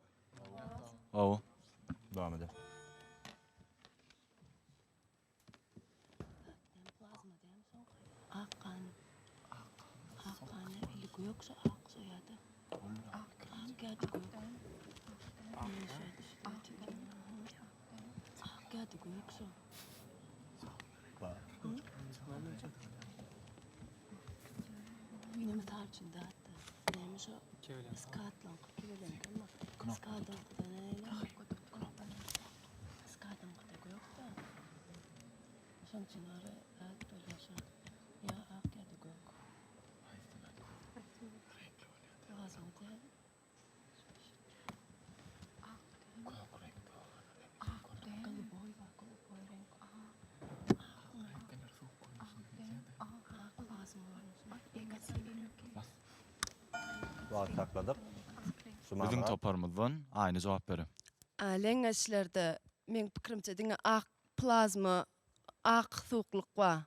Hawa. Dowam eder. Yoksa ak soyadı. Ak geldi göğe. Ak geldi göğe yoksa. Yine mi tarçın dağıttı? Neymiş o? Iskatlan kıkıvelen ama iskatlan kıda neyle? Iskatlan kıda göğe da. Son için oraya dağıttı yaşa. Ya ak geldi göğe. Wagt takladyk. Bizim toparmyzdan aynı jogap berim. Leňeşlerde men pikirimçe diňe ak plazma, ak suukluk wa.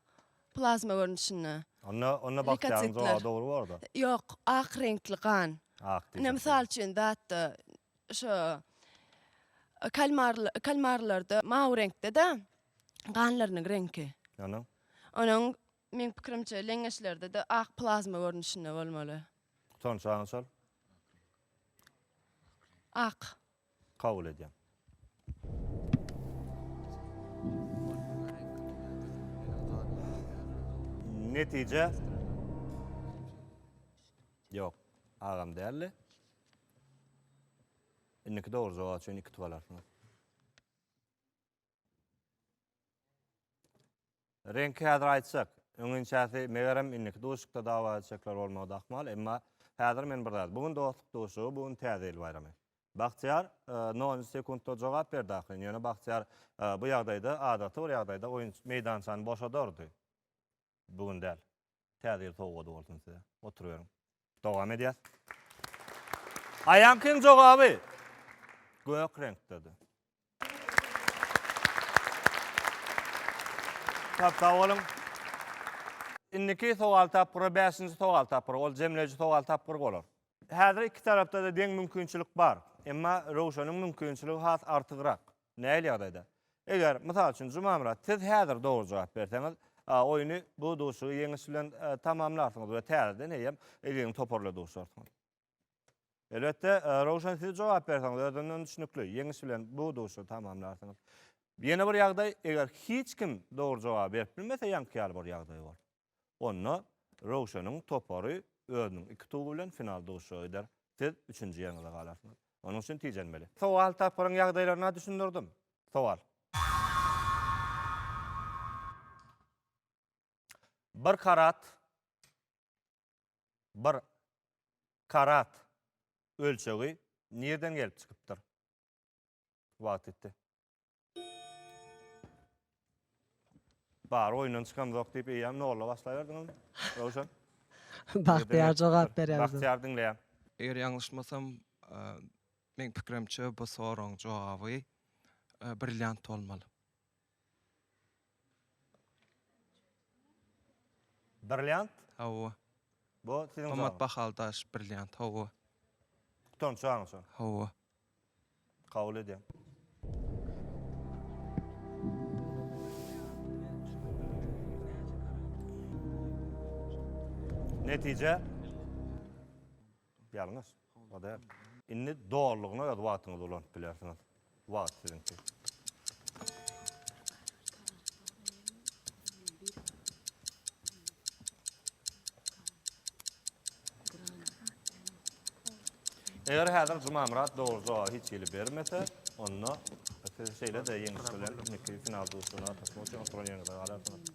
Plazma görnüşine. Ona bakýan joga dogry barda. Yok, ak renkli kan. Ak. Ne misal üçin da şu kalmarlarda mavi renkde de kanlarının rengi. Ýany. Onun men pikirimçe leňeşlerde de ak plazma görnüşine bolmaly. Kutançaňyz sol. Ak. Kabul edýän. Netije yok. Agam däli. Inniki dogry jogap üçin 2 tugalarsınız. Renk häzir aýtsak, öňünçäsi megerem inniki duşukda dawa etsekler bolmady akmal, emma häzir men bir bugun dostluk duşugy, bugun täze bayramy. Bahçıar 9 sekundda jogap berdi ahyryn. Ýöne Bahçıar bu ýagdaýda adaty bir ýagdaýda oýun meýdançany boşa durdy. Bugun däl. Täze togady bolsun size. Oturuyorum. Dowam edýär. Aýankyň jogaby gök renkdedi. Tapta oğlum. İnniki soğal tapırı, 5-nji soğal tapırı, ol jemleji soğal tapırı bolar. Häzir iki tarapda da deň mümkinçilik bar. Emma Rowşanyň mümkinçiligi has artygyrak. Näil ýagdaýda? Eger mysal üçin Jumamrat siz häzir dogry jogap berseňiz, oýuny bu duşugy ýeňiş bilen tamamlarsyňyz we täzeden eýem eliň toparla duşarsyňyz. Elbetde Rowşan siz jogap berseňiz, özünden düşünükli, ýeňiş bilen bu duşugy tamamlarsyňyz. Ýene bir ýagdaý, eger hiç kim dogry jogap berip bilmese ýankyýaly bir ýagdaý bar. Onu Rowşanyň topary özüniň 2 tuğu bilen final duşugy eder. Siz 3-nji ýerine galarsınız. Onun üçin tijenmeli. Sowal taparyň ýagdaýlaryna düşündirdim. Sowal. Bir karat ölçegi nereden gelip çıkıptır? Wagt etdi. Bar oýundan çykan zok diýip eýem nolla başlaýardyňyz. Rowşan. Bahtiýar jogap berýär. Bahtiýar diňleýär. Eger ýanglışmasam, men pikirimçe bu soraň jogaby brilliant bolmaly. Brilliant? Hawa. Bu sizin Ummat Bahaldaş brilliant. Hawa. Kutançaňyz sol. Hawa. Kabul edýän. Netije ýalňyş. Oda inni doğrulugyna ýa wagtyňyz ulanyp bilersiňiz. Wagt sizinki. Eger häzir Jumamrat dogry jogap hiç gelip bermese, onda şeýle de ýeňiş bilen inniki final duşugyna tapmak üçin oturan ýerine galarsynız.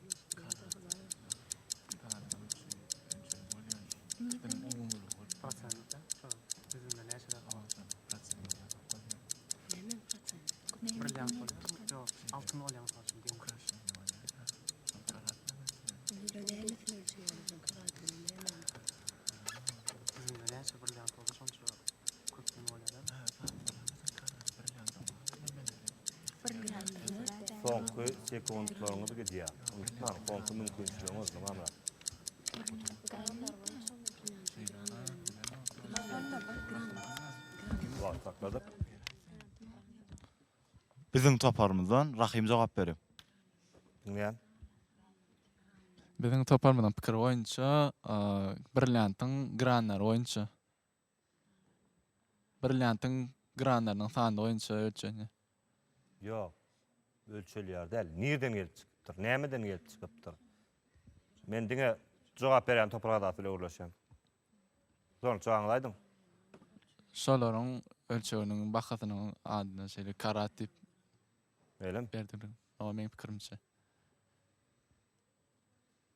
Soňky sekundlaryňyz gidýär. Unutma, soňky mümkinçiligiňiz tamam. Var, sakladık. Bizim toparımızdan Rahim cevap berip. Dinleyen. Bizning toparmadan pikir boýunça Brilliant'ın granlar boýunça. Brilliant'ın granlarynyň sany boýunça ölçeni. Yok. Ölçülýär däl. Nerden gelip çykypdyr? Nämeden gelip çykypdyr? Men diňe jogap beren topragda atly ulaşýan. Zor çaňlaýdym. Şolaryň ölçeginiň bahasynyň adyny şeýle karat dip Öýlemi? berdiler. O meň pikirimçe.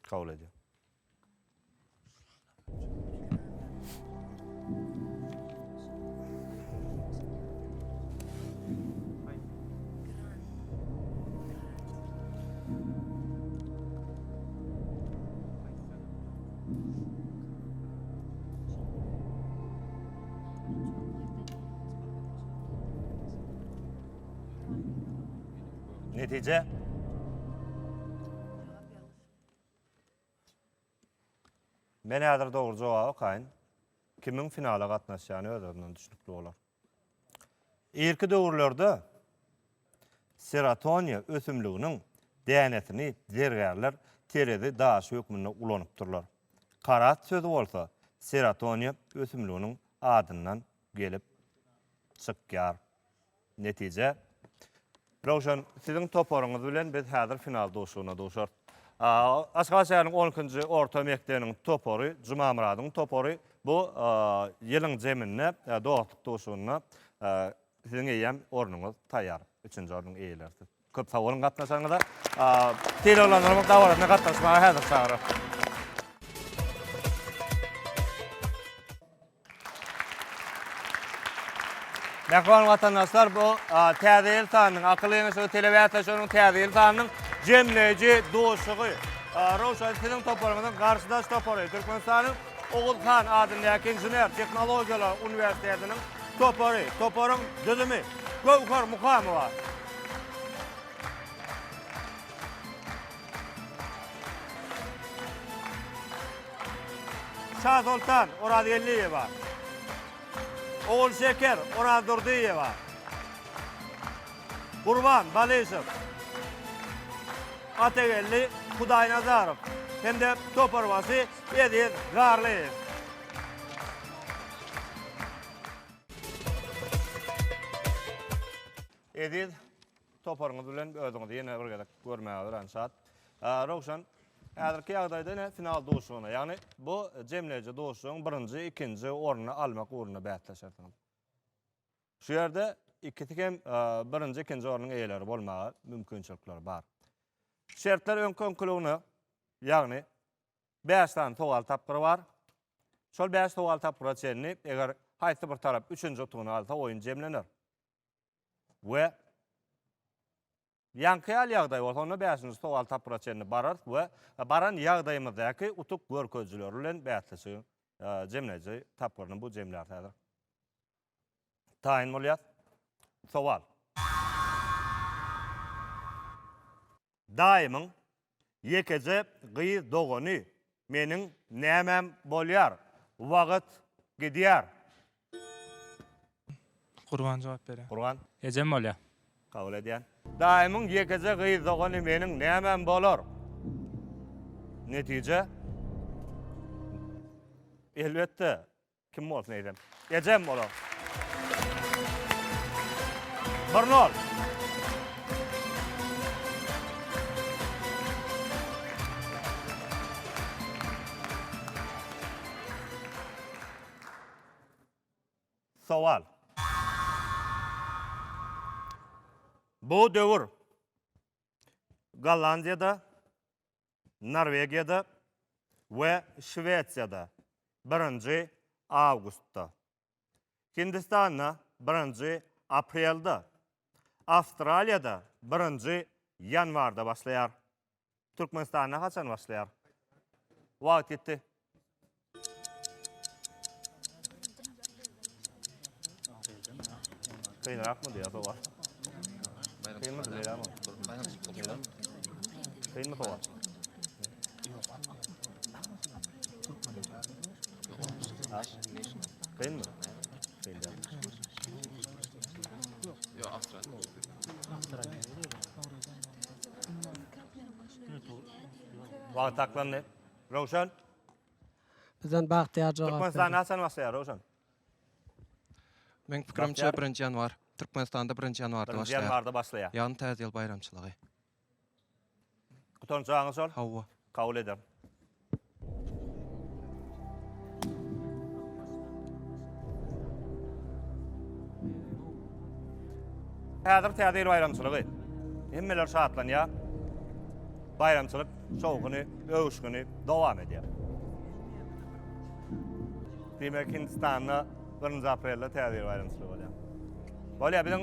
Kabul edýär. Netice? Men häzir dogry jogaby kaýyn. Kimin finala gatnaşýany özünden düşnükli bolar. Erki döwürlerde serotoniya ösümliginiň dänetini zergärler teredi daşy hökmüne ulanypdyrlar. Karat sözü bolsa serotoniya ösümliginiň adyndan gelip çykýar. Netice Rawşan, sizin toparyňyz bilen biz häzir final doşugyna doşar. Aşgaşaryň 12-nji orta mekdebiniň topary, Juma Muradyň topary bu ýylyň jemine dogatlyk doşugyna sizin eýem ornuňyz taýýar. 3-nji ornuň eýelersiz. Köp sag bolun gatnaşanyňyza. Teleolanlaryň dawaratyna gatnaşmagy häzir çagyrar. Mehman vatandaşlar, bu täze sanynyň akylly ýeňişi telewizionyň täze sanynyň jemleji doşugy. Rawşan, sizin toparyňyzyň garşydaş topary Türkmenistanyň Oğuzhan adyndaky inžener teknologiýalar universitetiniň topary. Toparyň düzümi Gowhar Mukamy bar. Şah Sultan Oradyelliýe bar. Oğul Şeker Oradurdiýe bar. Gurban Balişew, Atagelli Hudaýnazarow, hemde toparwasy Edil Garly. Edil toparyňyz bilen özüňizi ýene bir gezek görmäge ýansat. Rawşan, häzirki ýagdaýda final doşugyna, ýagny bu jemleji doşugyň 1-nji, 2-nji ornuny almak ugruna bätleşersiň. Şu ýerde ikisi hem 1-nji, 2-nji ornuň eýeleri bolmagy mümkinçilikler bar. Şertler öňkünçiligini, ýagny 5 tane sowal tapgyry bar. Şol 5 sowal tapgyra çenli eger haýsy bir tarap 3-nji otugyny alsa oýun jemlenir. We ýankyal ýagdaý bolsa onu 5-nji sowal tapgyra çenli barar we baran ýagdaýymyzdaky utuk görkezjiler bilen bätleşi jemleji tapgyryny bu jemler häzir. Taýin bolýar. Sowal. Daýymyň ýekece gyýy dogany meniň nämem bolýar? Wagt gidýär. Gurban jogap berýär. Gurban. Ejem bolýar. Kabul edýän. Daýymyň ýekece gyýy dogany meniň nämem bolar? Netice? Elbetde. Kim bolsa eýdem. Ejem bolar. 1-0. Sowal. Bu döwür Gollandiýada, Norwegiýada we Şwetsiýada 1-nji awgustda. Hindistanda 1-nji aprelda. Avustraliýada 1-nji ýanwarda başlaýar. Türkmenistanda haçan başlaýar? Wagt etdi. Kıynarak mı diyor, sowal? Kıynarak mı diyor ama? Kıyın mı Towal? Kıyın mı? Kıyın da. Vaqt taklandı. Rovşan? Bizden Bahtiyar cevap Türkmenistan Hasan Vasya, Rovşan. Men pikirimçe 1 yanvar Türkmenistanda 1 yanvarda 1 başlaýar. yanvarda başlaýar. Ýani täze ýyl bayramçylygy. Kutonçağın sol? Hawa. Kabul eder. Häzir täze ýyl bayramçylygy. Hemmeler şatlanýar. Bayramçylyk şowguny, öwüşgüni dowam edýär. Demek Hindistanda 1 aprelde täze ýyl bayramçylygy bolýar. Bolýar biziň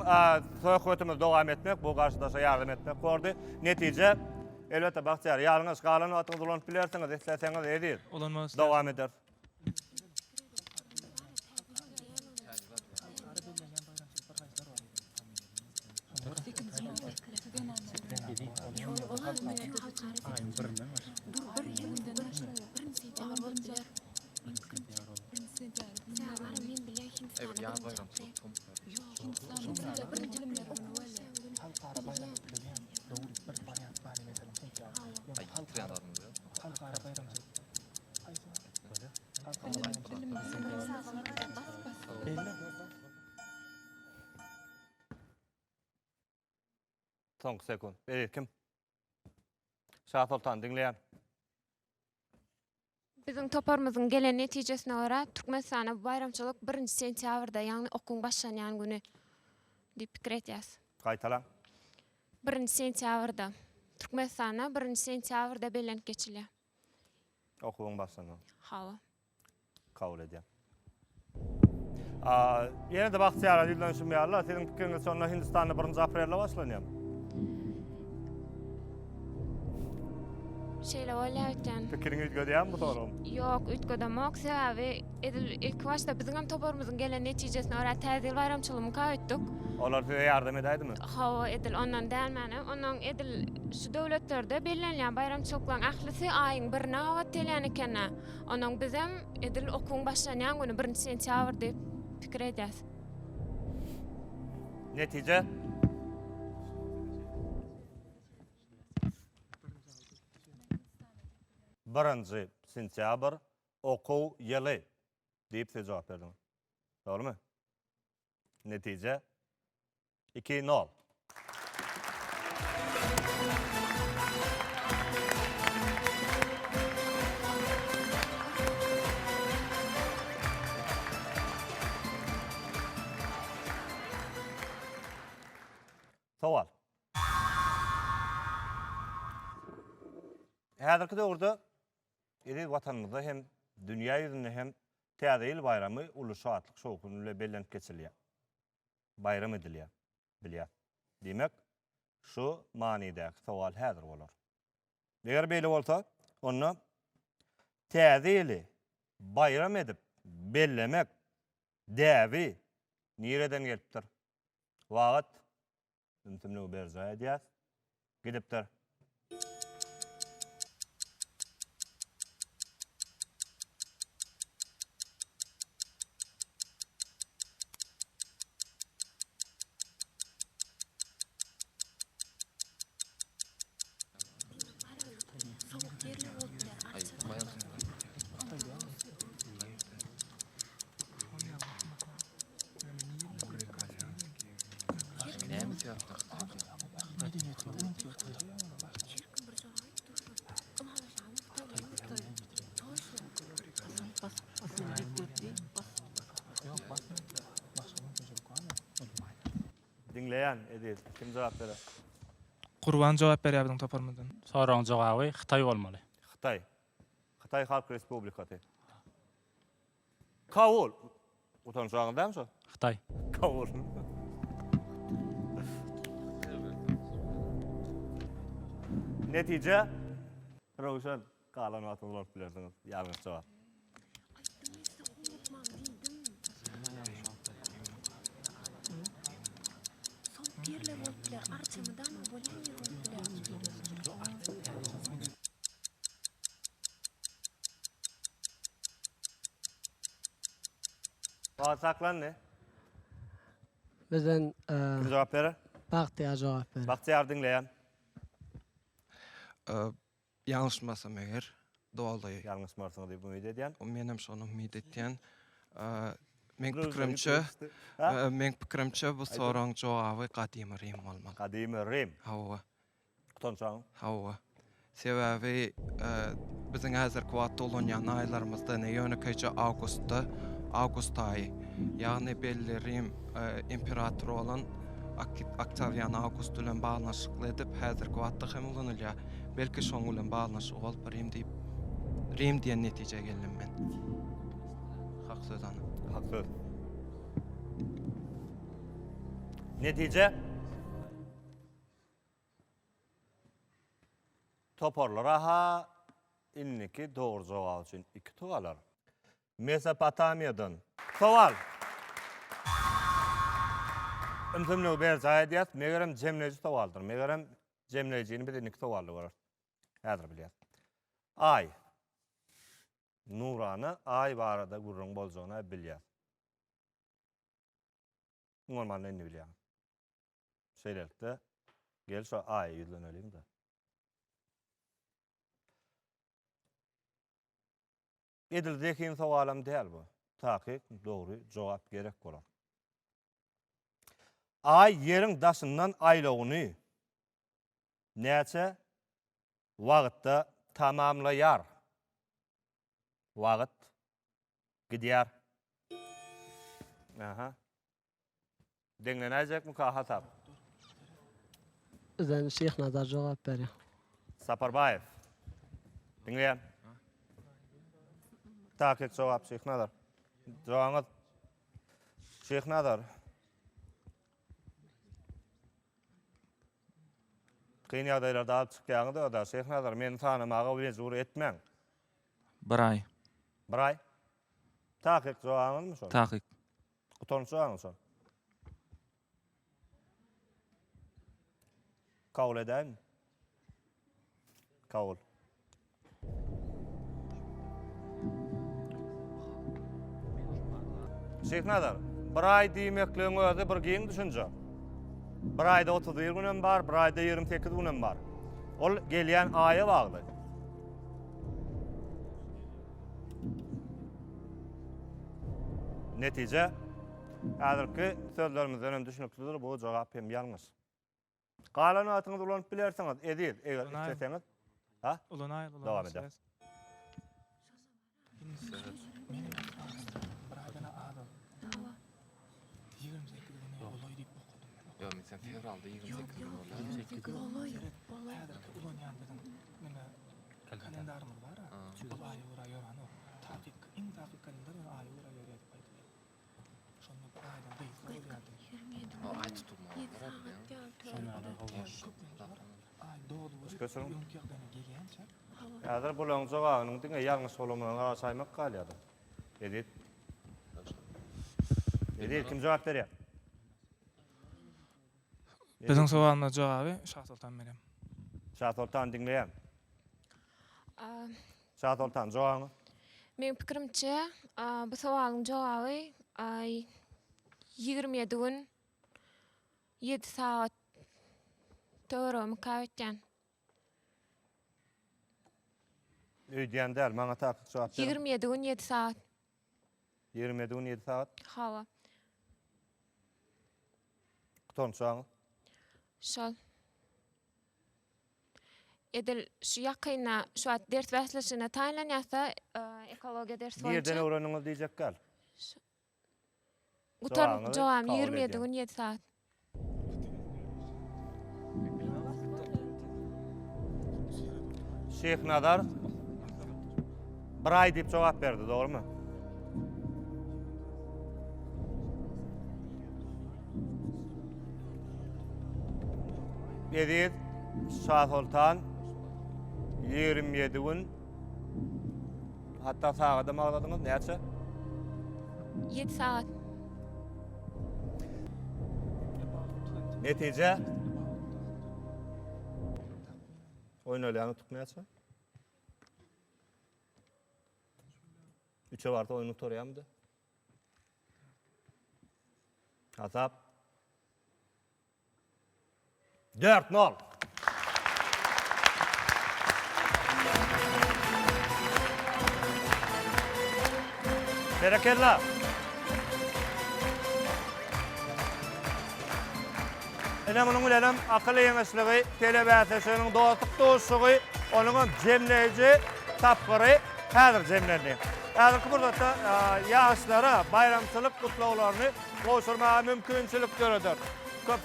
söhbetimiz dowam etmek, bu garşydaşa ýardam etmek boldy. Netije elbetde Bahtiyar, ýalyňyz galan watyňyz ulanyp bilersiňiz, isleseňiz edir. Olanmaz. Dowam eder. Son sekund. Kim? Şahsultan dinleyen. Bizim toparmızın gelen netijesine göre Türkmenistan'a bu bayramçılık 1 sentyabrda yani okun başlayan günü deyip pikir etýäs. Kaytalan. 1 sentyabrda. Türkmenistan'a 1 sentyabrda bellenip geçilýär. Okuwun başlanýar. Hawa. Kabul edýär. Ýene de Bahtiyar diýilýär, senin pikiriňe sonra Hindistan'da 1 aprelde başlanýar. Şeýle bolýarken. Pikiriňi ütgödýärmi bu sorum? Ýok, ütgödemok. Sebäbi ilk başda bizim hem toparmızın gelen netijesine göre täze ýyl bayramçylygyny kabul etdik. Olar size ýardam edäydimi? Hawa edil ondan dälmäne. Ondan edil şu döwletlerde bellenýän bayramçylyklaryň ahlysy aýyň 1-ne gawat telän eken. Ondan biz hem edil okuň başlanýan güni 1 sentyabr diýip pikir edýäs. Netije? Birinci sentyabr okuw ýyly diýip siz jogap berdiňiz. Dogrymy? Netije 2-0. Sowal. Häzirki döwürde edi watanymyzda hem dünýä ýüzünde hem täze ýyl bayramy uly şatlyk şowkuny bilen bellenip geçilýär. Bayram edilýär. Bilýär. Demek, şu manidäki sowal häzir bolar. Eger beýle bolsa, onu täze ýyly bayram edip bellemek däwi nireden gelipdir? Wagt ümtümlüğü berza edýär. Gidipdir. Dinleyen edil. Kim cevap verer? Qurban jogap berýär bizim toparmyzdan. Soraň jogaby Xitay bolmaly. Xitay. Xitay Halk Respublikasy. Kabul. Utançağından mı? Xitay. Kabul. Netije Rovşan kalan watyny bolup bilersiňiz. Ýalňyz jogap. Son birle boluplar arçymydan bolan ýerler. Wagt saklan ne? Bizden Kim jogap berer? Bahtiyar jogap berdi. Bahtiyar dinleyen. Yanlışmasam eger, doğalday. Yanlışmarsın diye ümit ediyen. Menem şonu ümit etdiyen. Men pikirimçe bu soraň jogaby Gadim Rim bolmaly. Gadim Rim. Hawa. Tonçaň. Hawa. Sebebi bizim hazır kuwatda bolan aýlarymyzda ne ýönekeçe August aýy. Ýagny belli Rim imperatory bolan Octavian August bilen baglanşykly edip hazır kuwatda hem ulanylýar. Belki şoň bilen baglanşyk bolup Rim diýen netije geldim men. Hak söz ana. Hak söz. Netice? Toparlar aha inniki doğru cevap için 2 tuğalar. Mesopotamiya'dan. Sual. Ümtümlü bir zayidiyat, megerem cemleci tuğaldır. Megerem cemlecini bir de 2 tuğalı var. Yadır biliyat. Ay. Nurany ay barada gurrun boljagyna bilýär. Normal ne bilýär. Şeýlelikde gel şu ay ýüzlenelim de. Edildeki sowalam däl bu. Takyk dogry jogap gerek bolar. Ay ýeriň daşyndan aýlagyny näçe wagtda tamamlaýar? Wagt gidýär. Aha. Deňlenäjek mi ka hatap? Bizden Şeyh Nazar jogap berýär. Saparbayev. Dinleyen. Takyk jogap Şeyh Nazar. Jogaňyz Şeyh Nazar. Kyn ýagdaýlarda alyp çykýaňyzda da Şeyh Nazar meni tanamaga mezur etmeň. Bir ay. Bir ay. Takyk jogaňyzmy şol? Takyk. Utançaňyz şol. Kabul edeyim. Kabul. Şeyh Nazar, bir ay diýmekligiň özü bir giň düşünje. Bir ayda 31 günem bar, bir ayda 28 günem bar. Ol gelýän aýa bagly. Netije, häzirki sözlerimizden hem düşünüklidir, bu jogap hem ýalňyş. Galan atyňyz ulanyp bilersiňiz, edil, eger isteseňiz. Ha? Ulanay. Dawam edä. Yo, mesela fevralda 28 bolay. Kalendarymyz bar. Bu aýy ura ýörany. Takyk, iň takyk kalendar aýy ura ýörýär diýdi. Şonu bir aýdan beýle bolýardy. O aý tutulmagy bar. Aý doğdu. Kösürüm. Ýönkýagdaň gelýänçe. Häzir bulaň jogabynyň diňe ýalňyş bolmagyny garaşaýmak galýady. Edit. Edit kim jogap berýär? Bizim sowalyna jogaby Şahsultan berem. Şahsultan dinleýän. Şahsultan jogabyny. Men pikirimçe bu sowalyň jogaby 27 gün 7 saat töre mukawetden. Öýdýän däl, maňa takyk jogap ber. 27 gün 7 saat. 27 gün 7 saat. Hawa. Tonçaň. Şol. Edil şu ýakyna şu at ders wäsleşine taýlanýasa ekologiýa ders boýunça. Nerden öwreniňiz diýjek gal? Utan jogam 27 gün 7 saat. Şeyh Nazar bir ay diýip jogap berdi, dogrymy? Edit Şahsultan 27 gün hatta saýada magladyňyz näçe? 7 saat. Netije oýnalýany tutup näçe? 3'e barda oyunu torýamdy. Hasap 4-0. Berekella. Ene munun bilen akıl yeňesligi, telebätesiniň dostluk dostsugy, onuň jemleýiji tapgyry häzir jemlendi. Häzirki burda ýaşlara bayramçylyk gutlawlaryny goşurmaga mümkinçilik göredir. Köp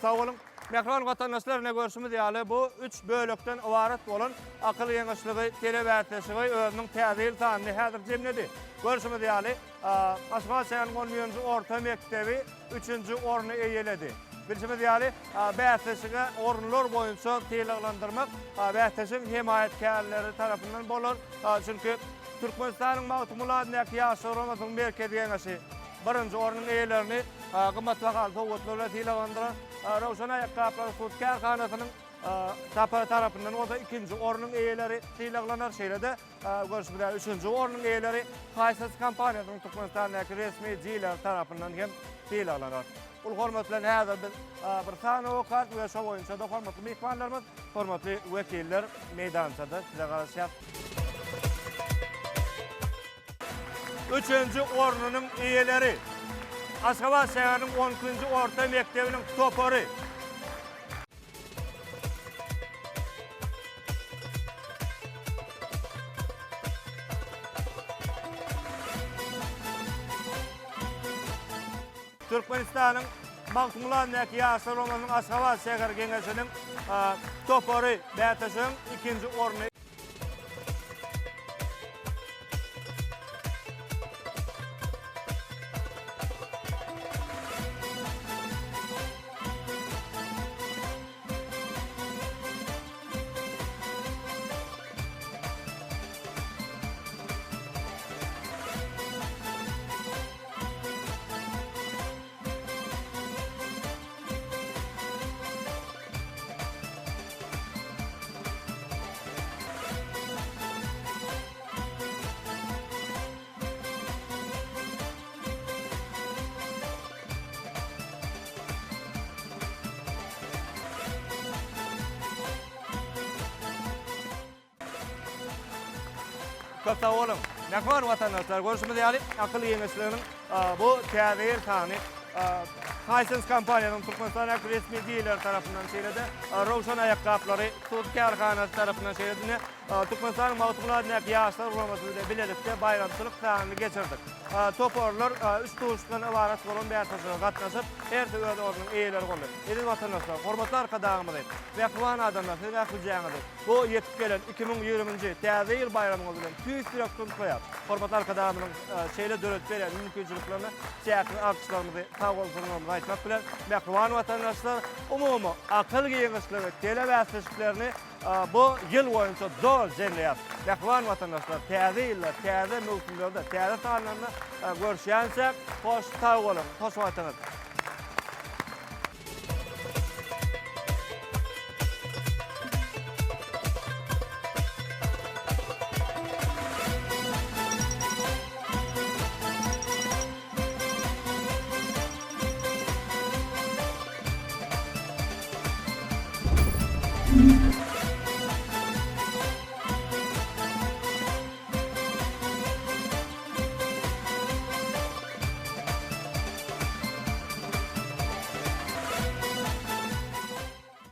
sag bolun. Mehman vatandaşlar ne görüşümüz ýaly bu 3 bölekden ibaret bolan akıl yeňesligi, telebätesini özüniň täzir sanyny häzir jemledi. Görüşümüz ýaly Aşgabat şäheriniň 10-njy orta mektebi 3-nji orny eýeledi. Bilişimiz ýaly bätesine orunlar boýunça teýleglendirmek bätesiň himayetkarlary tarapyndan bolar. Çünki Türkmenistanyň magtumulyny ýaşaramasyň merkezi ýeňesi 1-nji ornyň eýelerini gymmat bahaly sowgatlarla teýleglendiren Rawşan Aýakaplar Sut Karhanasynyň tarapyndan o da 2-nji ornyň eýeleri teýleglenir. Şeýlede görüşmede 3-nji ornyň eýeleri Haýsys kompaniýasynyň Türkmenistanyň resmi diýler tarapyndan hem teýleglenir. Ul hormatly häzir biz bir sany okat we şo boýunça da hormatly mehmanlarymyz, hormatly wekiller meýdançada size garaşýar. 3-nji ornynyň eýeleri Aşgabat şäheriniň 10-njy orta mektebiniň topary. Türkmenistanyň magtumulyny ýaşaramasyň Aşgabat şäher geňeşiniň topary bätesiň 2-nji orny. Köp sag bolun. Mehman vatandaşlar görüşümüz ýaly akıl yeňesleriniň bu täzir sany Haýsys kompaniýasynyň Türkmenistanyň resmi diýler tarapyndan şeýlede Rawşan Aýaklaplary Sut Karhanasy tarapyndan şeýlede Türkmenistanyň magtumulyny ýaşlar uramasyny bilelikde bayramçylyk sanyny geçirdik. Toporlar 3 tuşdan ibaret bolan bätesine gatnaşyp her türlü ornyň eýeleri boldy. Ediz vatandaşlar, hormatly arkadaşlarymyz, mehman adamlar, häzir bu ýetip gelen 2020-nji täze ýyl bayramyňyz bilen tüýs direktör koýar. Hormatly arkadaşlarymyň şeýle döret beren mümkinçiliklerini çäkli alkışlarymyzy taýýanlaryny aýtmak bilen mehman vatandaşlar umumy akıl yeňesligi, telebäteslerini bu ýyl boýunça dol jemleýär. Mehman vatandaşlar, täze ýyllar, täze mövsümlerde, täze sanlarynda görüşýänse hoş sag bolun, hoş wagtyňyz.